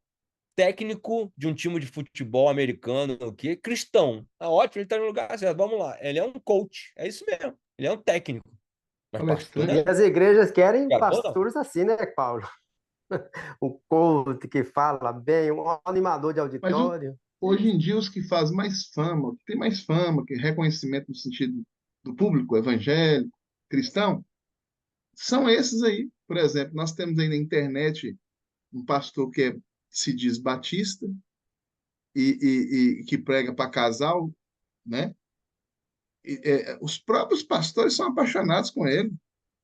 técnico de um time de futebol americano, o quê? Cristão. Tá ótimo, ele está no lugar certo. Vamos lá. Ele é um coach. É isso mesmo. Ele é um técnico. Mas pastor, Palestrante. E né? as igrejas querem Pregador, não. pastores assim, né, Paulo? Um coach que fala bem, um animador de Mas auditório. hoje em dia, os que fazem mais fama, que tem mais fama, que reconhecimento no sentido do público evangélico, cristão, são esses aí. Por exemplo, nós temos aí na internet um pastor se diz batista e que prega para casal, né? Os próprios pastores são apaixonados com ele,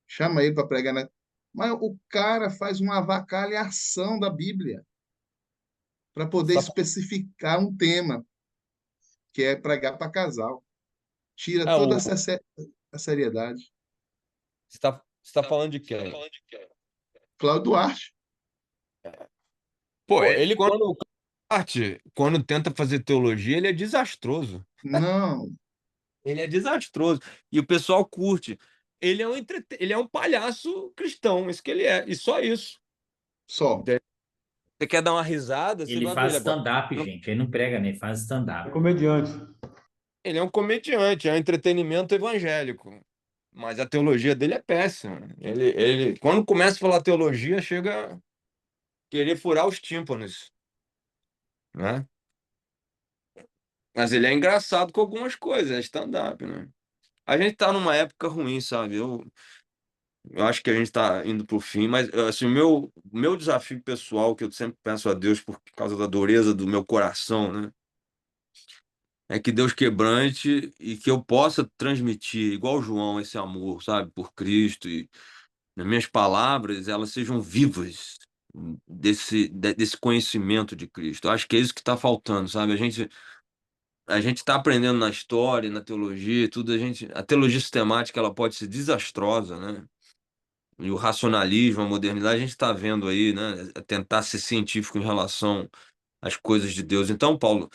chama ele para pregar, né? Mas o cara faz uma avacalhação da Bíblia para poder Você especificar um tema, que é pregar para casal. Tira ah, toda a seriedade. você tá falando de quem? Cláudio Duarte, Pô, ele quando tenta fazer teologia, ele é desastroso. não, Ele é desastroso. E o pessoal curte. Ele é um palhaço cristão, isso que ele é. E só isso. só. Você quer dar uma risada, você Ele vai ver faz ele agora. stand-up, gente. Ele não prega, nem faz É stand-up. comediante. Ele é um comediante, é um entretenimento evangélico. Mas a teologia dele é péssima. Quando começa a falar teologia, chega a querer furar os tímpanos, né? Mas ele é engraçado com algumas coisas, é stand-up, né? A gente tá numa época ruim, sabe? Eu acho que a gente está indo para o fim, mas assim, o meu desafio pessoal, que eu sempre peço a Deus por causa da dureza do meu coração, né? É que Deus quebrante e que eu possa transmitir, igual João, esse amor, sabe, por Cristo. E as minhas palavras, elas sejam vivas desse conhecimento de Cristo. Eu acho que é isso que está faltando, sabe? A gente está aprendendo na história, na teologia, tudo. A teologia sistemática, ela pode ser desastrosa, né? E o racionalismo, a modernidade, a gente está vendo aí, né? Tentar ser científico em relação às coisas de Deus. Então, Paulo,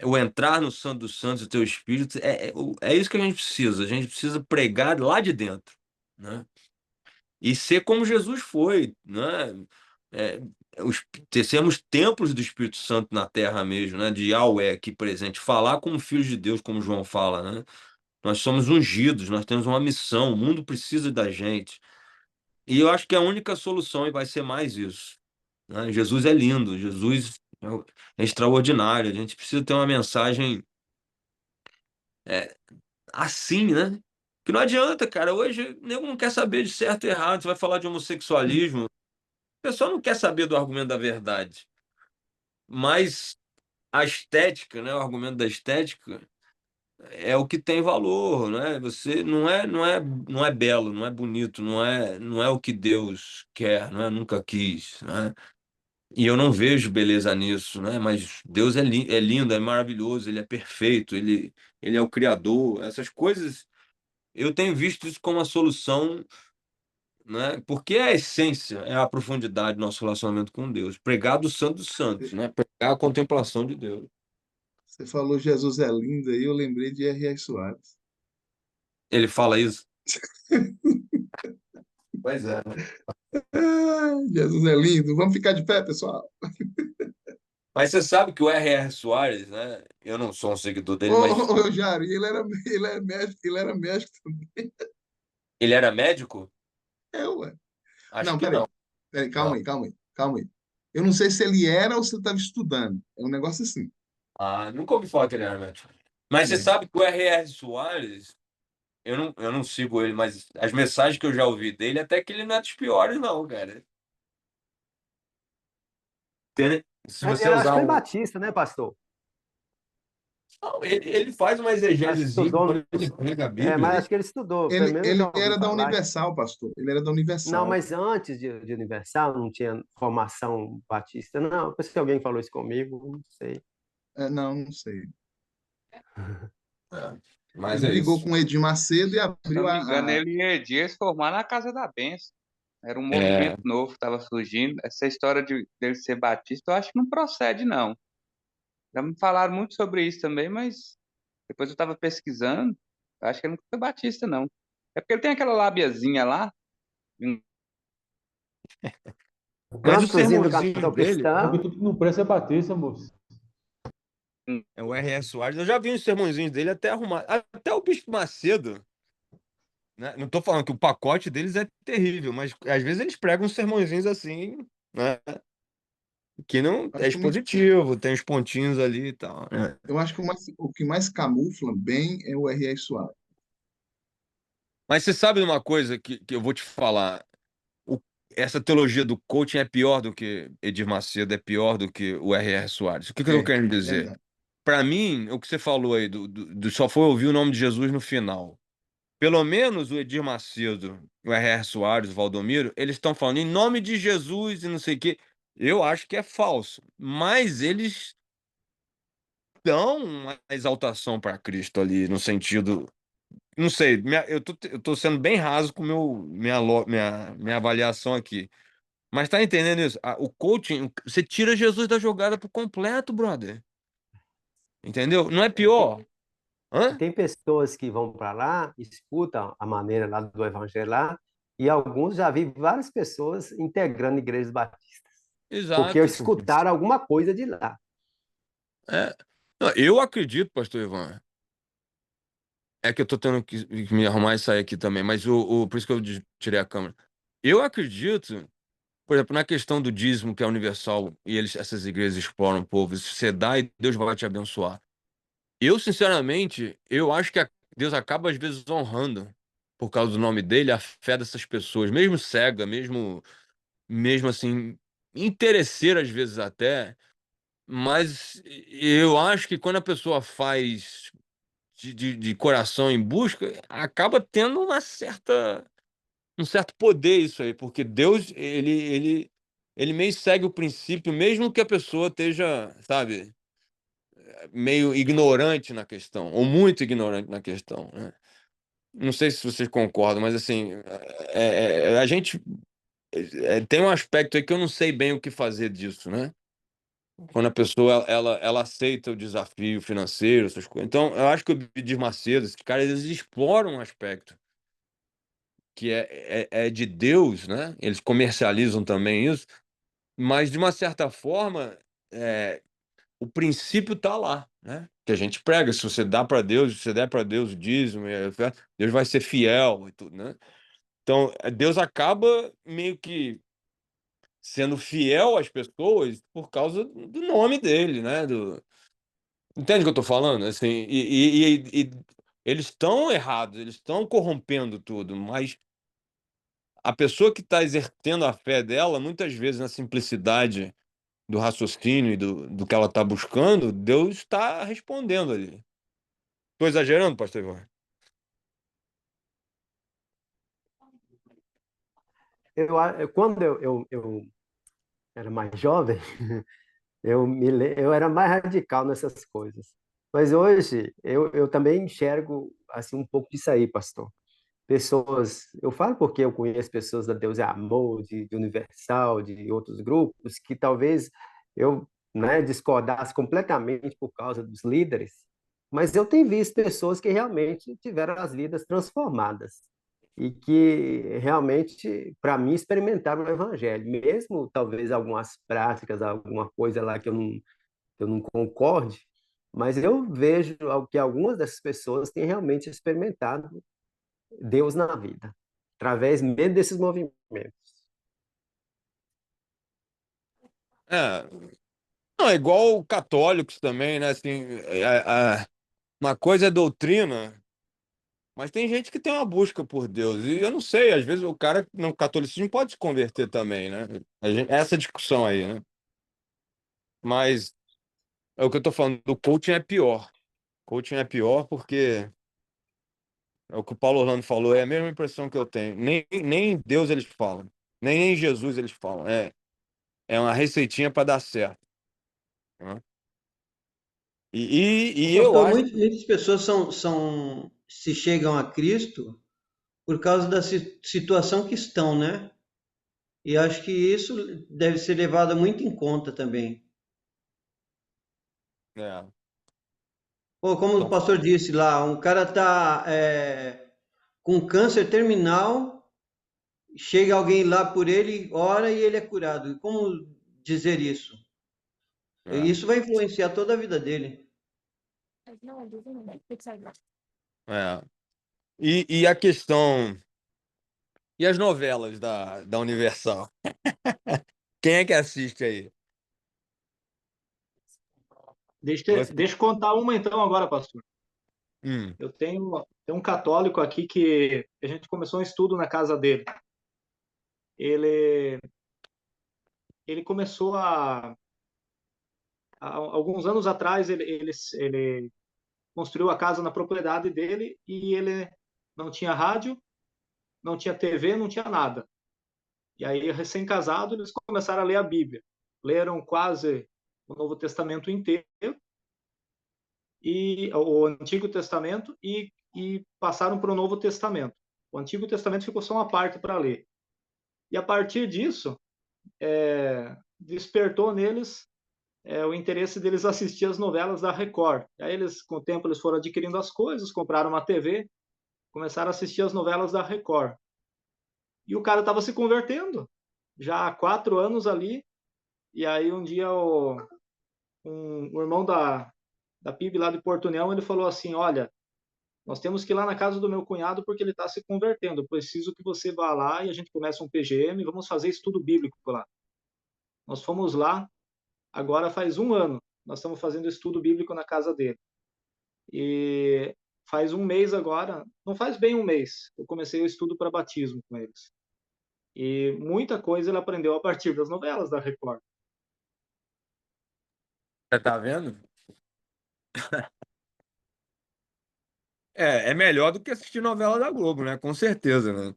o entrar no Santo dos Santos, o teu espírito, é isso que a gente precisa. A gente precisa pregar lá de dentro, né? E ser como Jesus foi, né? É, sermos templos do Espírito Santo na terra mesmo, né? De Yahweh aqui presente. Falar como filhos de Deus, como João fala, né? Nós somos ungidos, nós temos uma missão, o mundo precisa da gente. E eu acho que a única solução vai ser mais isso, né? Jesus é lindo, Jesus é extraordinário. A gente precisa ter uma mensagem assim, né? Que não adianta, cara. Hoje o nego não quer saber de certo e errado. Você vai falar de homossexualismo, o pessoal não quer saber do argumento da verdade. Mas a estética, né? O argumento da estética é o que tem valor, né? Você não é belo, não é bonito, não é o que Deus quer, não é nunca quis, né? E eu não vejo beleza nisso, né? Mas Deus é lindo, é maravilhoso, ele é perfeito, ele é o criador. Essas coisas eu tenho visto isso como a solução, né? Porque a essência é a profundidade do nosso relacionamento com Deus. Pregar do Santo dos Santos, né? Pregar a contemplação de Deus. Você falou Jesus é lindo aí, eu lembrei de R.R. Soares. Ele fala isso. Pois é, né? Ah, Jesus é lindo. Vamos ficar de pé, pessoal. Mas você sabe que o R.R. Soares, né? Eu não sou um seguidor Ô, dele, mas ô, Jari, ele era médico também. ele era médico? É, ué. Acho Não, que não. peraí, Não. calma aí. Eu não sei se ele era ou se ele estava estudando. É um negócio assim. Ah, nunca ouvi falar que ele era médico. Mas você É. sabe que o R.R. Soares, eu não sigo ele, mas as mensagens que eu já ouvi dele, até que ele não é dos piores, não, cara. Se você Eu acho usar que ele é um. batista, né, pastor? Não, ele faz uma Acho que exegesezinha estudou, quando ele prega a mas Bíblia. acho que ele estudou, pelo Ele, menos eu ele já ouvi era da falar. Universal, pastor. Ele era da Não, Universal. mas antes de Universal não tinha formação batista, não. Por isso que alguém falou isso comigo, não sei. É, não, não sei. É, mas Ele é brigou isso. com o Edir Macedo e Se abriu não me engano, a... ele ia se formar na Casa da Bênção. Era um É, movimento novo que estava surgindo. Essa história dele ser batista, eu acho que não procede, não. Já me falaram muito sobre isso também, mas depois eu estava pesquisando. Eu acho que ele não foi batista, não. É porque ele tem aquela labiazinha lá. O mas o cantozinho do sermãozinho cantor dele Porque cristão, tudo que não presta é batista, moço. é o R.R. Soares. Eu já vi os sermõezinhos dele até arrumado. Até o Bispo Macedo, né? Não tô falando que o pacote deles é terrível, mas às vezes eles pregam uns sermõezinhos assim, né? Que não é Acho que expositivo, tem uns pontinhos ali e tal, né? eu acho que o que mais camufla bem é o R.R. Soares. Mas você sabe de uma coisa que eu vou te falar? O- Essa teologia do coaching é pior do que Edir Macedo, é pior do que o R.R. Soares. O que eu tô É, querendo dizer? verdade. Para mim, o que você falou aí, só foi ouvir o nome de Jesus no final. Pelo menos o Edir Macedo, o R.R. Soares, o Valdomiro, eles estão falando em nome de Jesus e não sei o quê. Eu acho que é falso. Mas eles dão uma exaltação para Cristo ali, no sentido. Não sei, eu tô sendo bem raso com minha avaliação aqui. Mas tá entendendo isso? O coaching, você tira Jesus da jogada por completo, brother. Entendeu? Não é tem, pior. Hã? tem pessoas que vão para lá, escutam a maneira lá do evangelho lá, e alguns já vi várias pessoas integrando igrejas batistas, porque Exato. escutaram alguma coisa de lá. É. Não, eu acredito, pastor Ivan. É que eu tô tendo que me arrumar e sair aqui também, mas por isso que eu tirei a câmera. Eu acredito, por exemplo, na questão do dízimo, que é universal, e essas igrejas exploram o povo, se você dá e Deus vai te abençoar. Eu, sinceramente, eu acho que Deus acaba às vezes honrando, por causa do nome dele, a fé dessas pessoas, mesmo cega, mesmo assim, interesseira às vezes até, mas eu acho que quando a pessoa faz de coração em busca, acaba tendo um certo poder isso aí, porque Deus, ele meio segue o princípio, mesmo que a pessoa esteja, sabe, meio ignorante na questão, ou muito ignorante na questão, né? Não sei se vocês concordam, mas assim, a gente tem um aspecto aí que eu não sei bem o que fazer disso, né? Quando a pessoa ela aceita o desafio financeiro, essas coisas. Então, eu acho que o Edir Macedo, esses caras, eles exploram um aspecto que é de Deus, né? Eles comercializam também isso, mas de uma certa forma, o princípio está lá, né? Que a gente prega, se você dá para Deus, se você der para Deus o dízimo, Deus vai ser fiel e tudo, né? Então, Deus acaba meio que sendo fiel às pessoas por causa do nome dele, né? Entende o que eu tô falando? Assim, eles estão errados, eles estão corrompendo tudo, mas a pessoa que está exercendo a fé dela, muitas vezes na simplicidade do raciocínio e do que ela está buscando, Deus está respondendo ali. Estou exagerando, pastor Ivan? Quando eu era mais jovem, eu era mais radical nessas coisas. Mas hoje eu também enxergo assim um pouco disso aí, pastor. Pessoas, eu falo porque eu conheço pessoas da Deus é Amor, de Universal, de outros grupos, que talvez eu, né, discordasse completamente por causa dos líderes, mas eu tenho visto pessoas que realmente tiveram as vidas transformadas e que realmente, para mim, experimentaram o Evangelho, mesmo talvez algumas práticas, alguma coisa lá que eu não concorde, mas eu vejo que algumas dessas pessoas têm realmente experimentado Deus na vida, através mesmo desses movimentos. É, não, é igual católicos também, né? Assim, uma coisa é doutrina, mas tem gente que tem uma busca por Deus. E eu não sei, às vezes o cara no catolicismo pode se converter também, né? Essa discussão aí, né? Mas é o que eu tô falando, o coaching é pior. Coaching é pior porque é o que o Paulo Orlando falou, é a mesma impressão que eu tenho. Nem em Deus eles falam, nem em Jesus eles falam. É uma receitinha para dar certo, né? E eu Pastor, acho. muitas pessoas se chegam a Cristo por causa da situação que estão, né? E acho que isso deve ser levado muito em conta também. É, Pô, como o então, pastor disse lá, um cara tá com câncer terminal, chega alguém lá por ele, ora e ele é curado. Como dizer isso? é, Isso vai influenciar toda a vida dele. é. E a questão. E as novelas da Universal? Quem é que assiste aí? Você... Deixa eu contar uma então agora, pastor. Hum, Eu tenho um católico aqui que a gente começou um estudo na casa dele. Ele, ele começou alguns anos atrás, ele construiu a casa na propriedade dele e ele não tinha rádio, não tinha TV, não tinha nada. E aí, recém-casado, eles começaram a ler a Bíblia. Leram quase o Novo Testamento inteiro e o Antigo Testamento e passaram para o Novo Testamento. O Antigo Testamento ficou só uma parte para ler. E a partir disso, despertou neles o interesse deles assistir as novelas da Record. E aí eles, com o tempo, eles foram adquirindo as coisas, compraram uma TV, começaram a assistir as novelas da Record. E o cara estava se convertendo, já há 4 anos ali. E aí um dia o irmão da PIB lá de Porto União, ele falou assim, olha, nós temos que ir lá na casa do meu cunhado porque ele está se convertendo. Eu preciso que você vá lá e a gente começa um PGM e vamos fazer estudo bíblico lá. Nós fomos lá, agora faz 1 ano, nós estamos fazendo estudo bíblico na casa dele. E faz um mês agora, não faz bem um mês, eu comecei o estudo para batismo com eles. E muita coisa ele aprendeu a partir das novelas da Record. você tá vendo? É melhor do que assistir novela da Globo, né? Com certeza, né?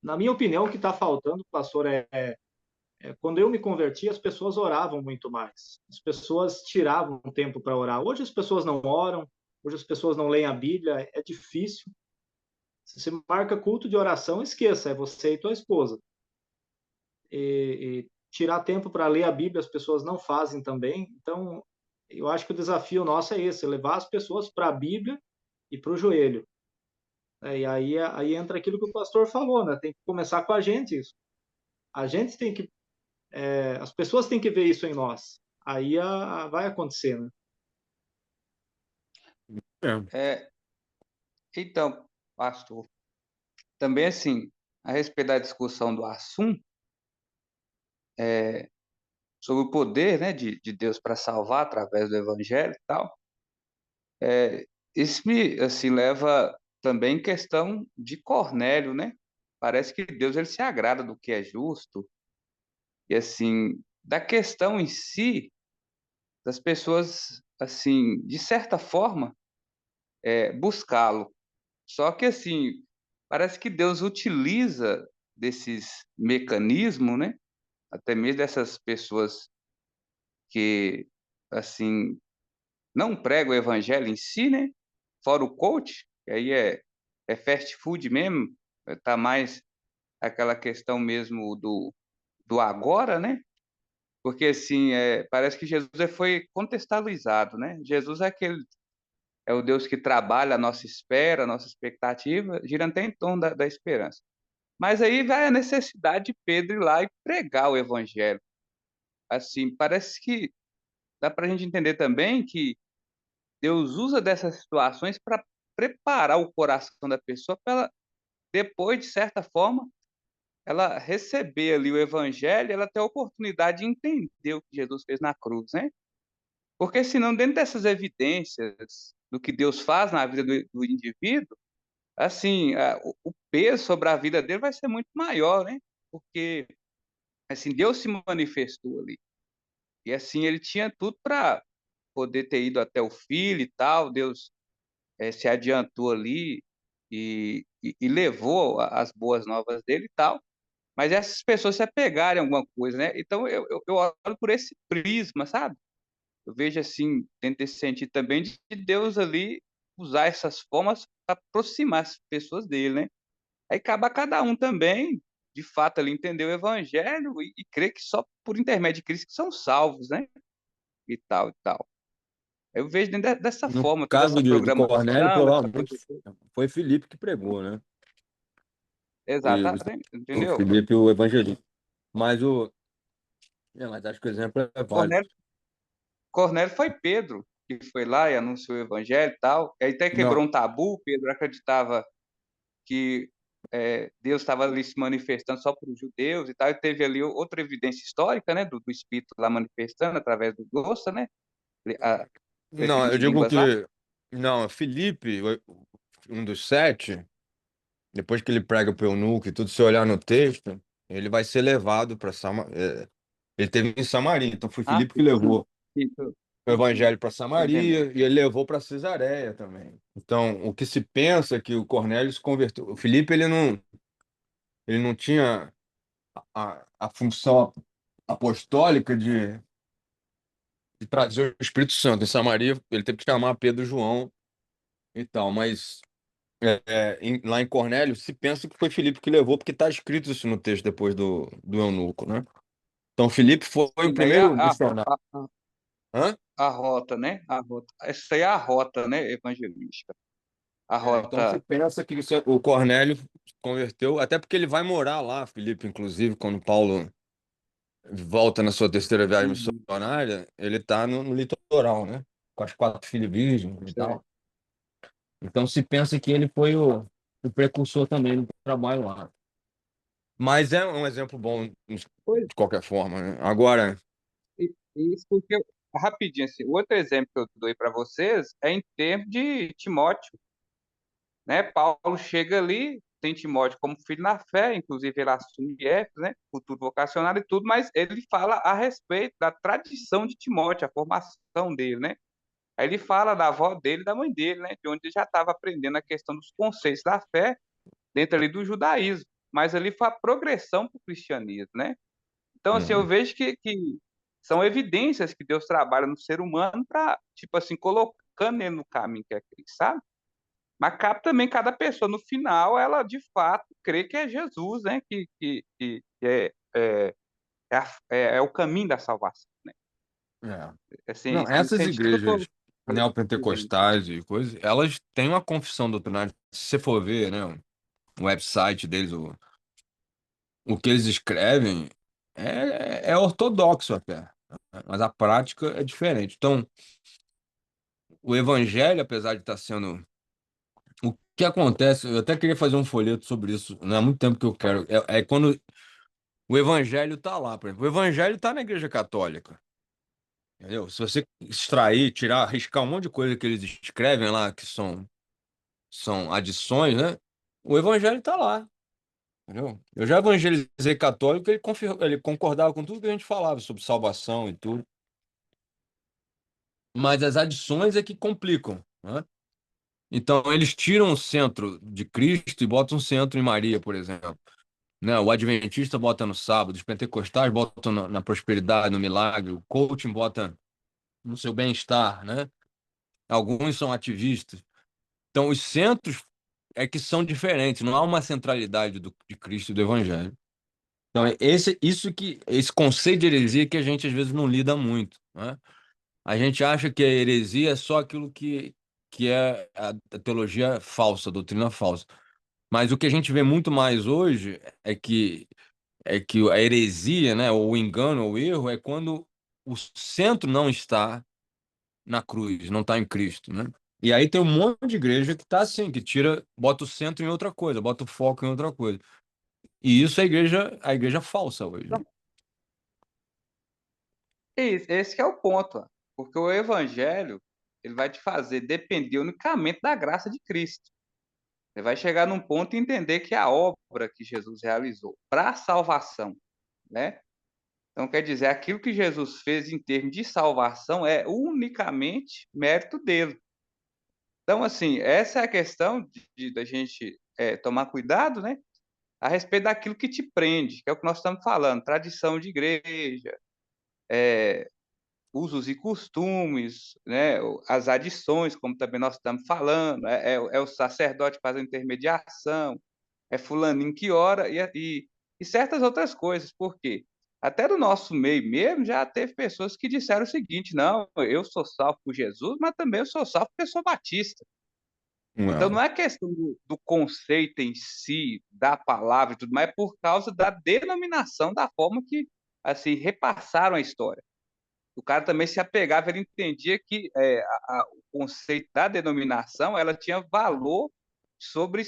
Na minha opinião, o que está faltando, pastor, quando eu me converti, as pessoas oravam muito mais. As pessoas tiravam tempo para orar. Hoje as pessoas não oram, hoje as pessoas não leem a Bíblia, é difícil. Se você marca culto de oração, esqueça, é você e tua esposa. E tirar tempo para ler a Bíblia, as pessoas não fazem também. Então, eu acho que o desafio nosso é esse, levar as pessoas para a Bíblia e para o joelho. E aí entra aquilo que o pastor falou, né? Tem que começar com a gente isso. A gente tem que, as pessoas têm que ver isso em nós. Aí vai acontecer, né? É. É, então, pastor, também assim, a respeito da discussão do assunto, sobre o poder, né, de Deus para salvar através do evangelho e tal. Isso me, assim, leva também em questão de Cornélio, né? Parece que Deus ele se agrada do que é justo e assim, da questão em si das pessoas, assim, de certa forma, buscá-lo. Só que assim, parece que Deus utiliza desses mecanismos, né? Até mesmo dessas pessoas que assim não pregam o evangelho em si, né? Fora o coach, que aí é fast food mesmo, tá mais aquela questão mesmo do agora, né? Porque assim, parece que Jesus foi contextualizado, né? Jesus é o Deus que trabalha a nossa espera, a nossa expectativa, gira até em torno da esperança. Mas aí vai a necessidade de Pedro ir lá e pregar o evangelho. Assim, parece que dá para a gente entender também que Deus usa dessas situações para preparar o coração da pessoa para ela, depois, de certa forma, ela receber ali o evangelho, ela ter a oportunidade de entender o que Jesus fez na cruz, né? Porque senão, dentro dessas evidências do que Deus faz na vida do indivíduo, assim, o peso sobre a vida dele vai ser muito maior, né? Porque, assim, Deus se manifestou ali. E, assim, ele tinha tudo para poder ter ido até o filho e tal. Deus se adiantou ali e levou as boas novas dele e tal. Mas essas pessoas se apegarem a alguma coisa, né? Então, eu olho por esse prisma, sabe? Eu vejo, assim, dentro desse sentido também, de Deus ali usar essas formas para aproximar as pessoas dele, né? Aí cabe a cada um também, de fato, ali entender o evangelho e crer que só por intermédio de Cristo que são salvos, né? E tal, e tal. Eu vejo dessa No forma, toda caso essa de Cornélio, programação, essa provavelmente projeção. foi Filipe que pregou, né? E Exatamente, o entendeu? Filipe, o evangelista. Mas mas acho que o exemplo é válido. Cornélio, Cornélio foi Pedro, que foi lá e anunciou o evangelho e tal. E aí até quebrou Não, um tabu, Pedro acreditava que Deus estava ali se manifestando só para os judeus e tal, e teve ali outra evidência histórica, né, do Espírito lá manifestando através do gosto, né, não, eu referente a digo línguas lá. que não, Filipe, um dos sete, depois que ele prega para o eunuco e tudo, se olhar no texto, ele vai ser levado para Samaria. Ele teve em Samaria, então foi Ah, Filipe que levou sim, o evangelho para tô entendendo. Samaria e ele levou para Cesareia também. Então, o que se pensa é que o Cornélio se converteu. O Filipe, ele não tinha a função apostólica de trazer o Espírito Santo. Em Samaria, ele teve que chamar Pedro e João e tal, mas lá em Cornélio se pensa que foi Filipe que levou, porque está escrito isso no texto depois do eunuco, né? Então, Filipe foi o Sim, aí primeiro missionário. Hã? a rota, né, a rota, essa aí é a rota, né, evangelística, a Então se rota. pensa que o Cornélio se converteu, até porque ele vai morar lá, Filipe, inclusive, quando Paulo volta na sua terceira viagem Uhum, missionária, ele está no litoral, né? Com as quatro filhas virgens e certo. tal. Então se pensa que ele foi o precursor também do trabalho lá. Mas é um exemplo bom Pois, de qualquer forma, né? Agora, isso porque, rapidinho, assim, o outro exemplo que eu dou para vocês é em termos de Timóteo, né? Paulo chega ali, tem Timóteo como filho na fé, inclusive ele assume Éfeso, né? Futuro vocacionado e tudo, mas ele fala a respeito da tradição de Timóteo, a formação dele, né? Aí ele fala da avó dele e da mãe dele, né? De onde ele já estava aprendendo a questão dos conceitos da fé dentro ali do judaísmo, mas ali foi a progressão para o cristianismo, né? Então, assim, eu hum, vejo que são evidências que Deus trabalha no ser humano para, tipo assim, colocando ele no caminho que é Cristo, sabe? Mas cabe também cada pessoa, no final, ela de fato crê que é Jesus, né? Que é o caminho da salvação, né? é. Assim, Não, nesse essas sentido que eu igrejas estou dizendo. neopentecostais e coisas, elas têm uma confissão doutrinária. Se você for ver, né, o website deles, o que eles escrevem é ortodoxo até, né? Mas a prática é diferente. Então, o evangelho, apesar de estar sendo. O que acontece, eu até queria fazer um folheto sobre isso, não há muito tempo que eu quero. É quando O evangelho tá lá, por exemplo. O evangelho tá na Igreja Católica. Entendeu? Se você extrair, tirar, arriscar um monte de coisa que eles escrevem lá, que são adições, né? O evangelho tá lá. Entendeu? Eu já evangelizei católico, ele concordava com tudo que a gente falava sobre salvação e tudo. Mas as adições é que complicam, né? Então, eles tiram o centro de Cristo e botam o centro em Maria, por exemplo. Né? O adventista bota no sábado, os pentecostais botam na prosperidade, no milagre, o coaching bota no seu bem-estar, né? Alguns são ativistas. Então, os centros é que são diferentes, não há uma centralidade de Cristo e do Evangelho. Então, esse conceito de heresia que a gente às vezes não lida muito, né? A gente acha que a heresia é só aquilo que é a teologia falsa, a doutrina falsa. Mas o que a gente vê muito mais hoje é que a heresia, né, ou o engano, ou o erro, é quando o centro não está na cruz, não está em Cristo, né? E aí tem um monte de igreja que está assim, que bota o centro em outra coisa, bota o foco em outra coisa. E isso é a igreja falsa hoje. Esse que é o ponto, ó. Porque o evangelho, ele vai te fazer depender unicamente da graça de Cristo. Você vai chegar num ponto e entender que a obra que Jesus realizou para a salvação, né? Então, quer dizer, aquilo que Jesus fez em termos de salvação é unicamente mérito dele. Então, assim, essa é a questão da gente tomar cuidado, né? A respeito daquilo que te prende, que é o que nós estamos falando, tradição de igreja, usos e costumes, né? As adições, como também nós estamos falando, é o sacerdote fazendo intermediação, é fulaninho que ora e certas outras coisas. Por quê? Até do nosso meio mesmo já teve pessoas que disseram o seguinte: não, eu sou salvo por Jesus, mas também eu sou salvo porque eu sou batista. Então Não. não é questão do conceito em si, da palavra e tudo, mas é por causa da denominação, da forma que assim repassaram a história. O cara também se apegava, ele entendia que o conceito da denominação ela tinha valor sobre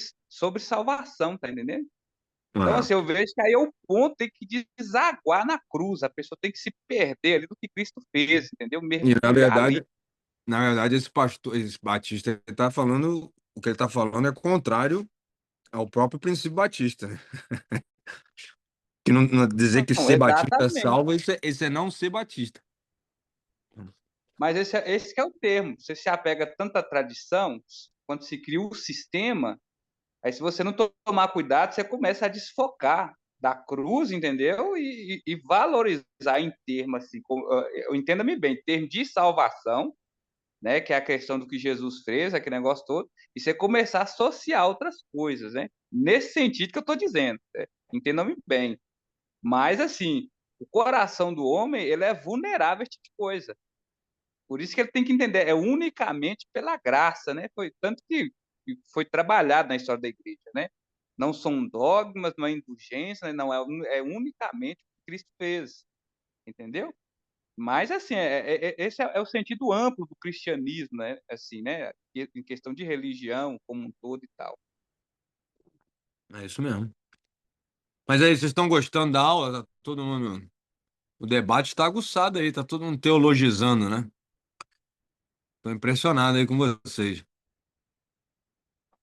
salvação, tá entendendo? Então, É. assim, eu vejo que aí é o ponto, tem que desaguar na cruz, a pessoa tem que se perder ali do que Cristo fez, entendeu? E na Mergulhar ali. verdade, esse pastor, esse batista, ele está falando, o que ele está falando é contrário ao próprio princípio batista, né? Que não dizer que Não, ser batista é exatamente. salvo, isso é não ser batista. Mas esse que é o termo. Você se apega tanto à tradição, quando se cria o sistema, aí se você não tomar cuidado, você começa a desfocar da cruz, entendeu? E valorizar em termos, assim, entenda-me bem, em termos de salvação, né? Que é a questão do que Jesus fez, aquele negócio todo, e você começar a associar outras coisas, né? Nesse sentido que eu estou dizendo, né? Entenda-me bem. Mas, assim, o coração do homem, ele é vulnerável a esse tipo de coisa. Por isso que ele tem que entender, é unicamente pela graça, né? Foi tanto que foi trabalhado na história da igreja, né? Não são dogmas, não é indulgência, né? Não é unicamente o que Cristo fez, entendeu? Mas assim, esse é o sentido amplo do cristianismo, né? Assim, né? Em questão de religião como um todo e tal. É isso mesmo. Mas aí, vocês estão gostando da aula? Tá todo mundo. O debate está aguçado aí, tá todo mundo teologizando, né? Tô impressionado aí com vocês.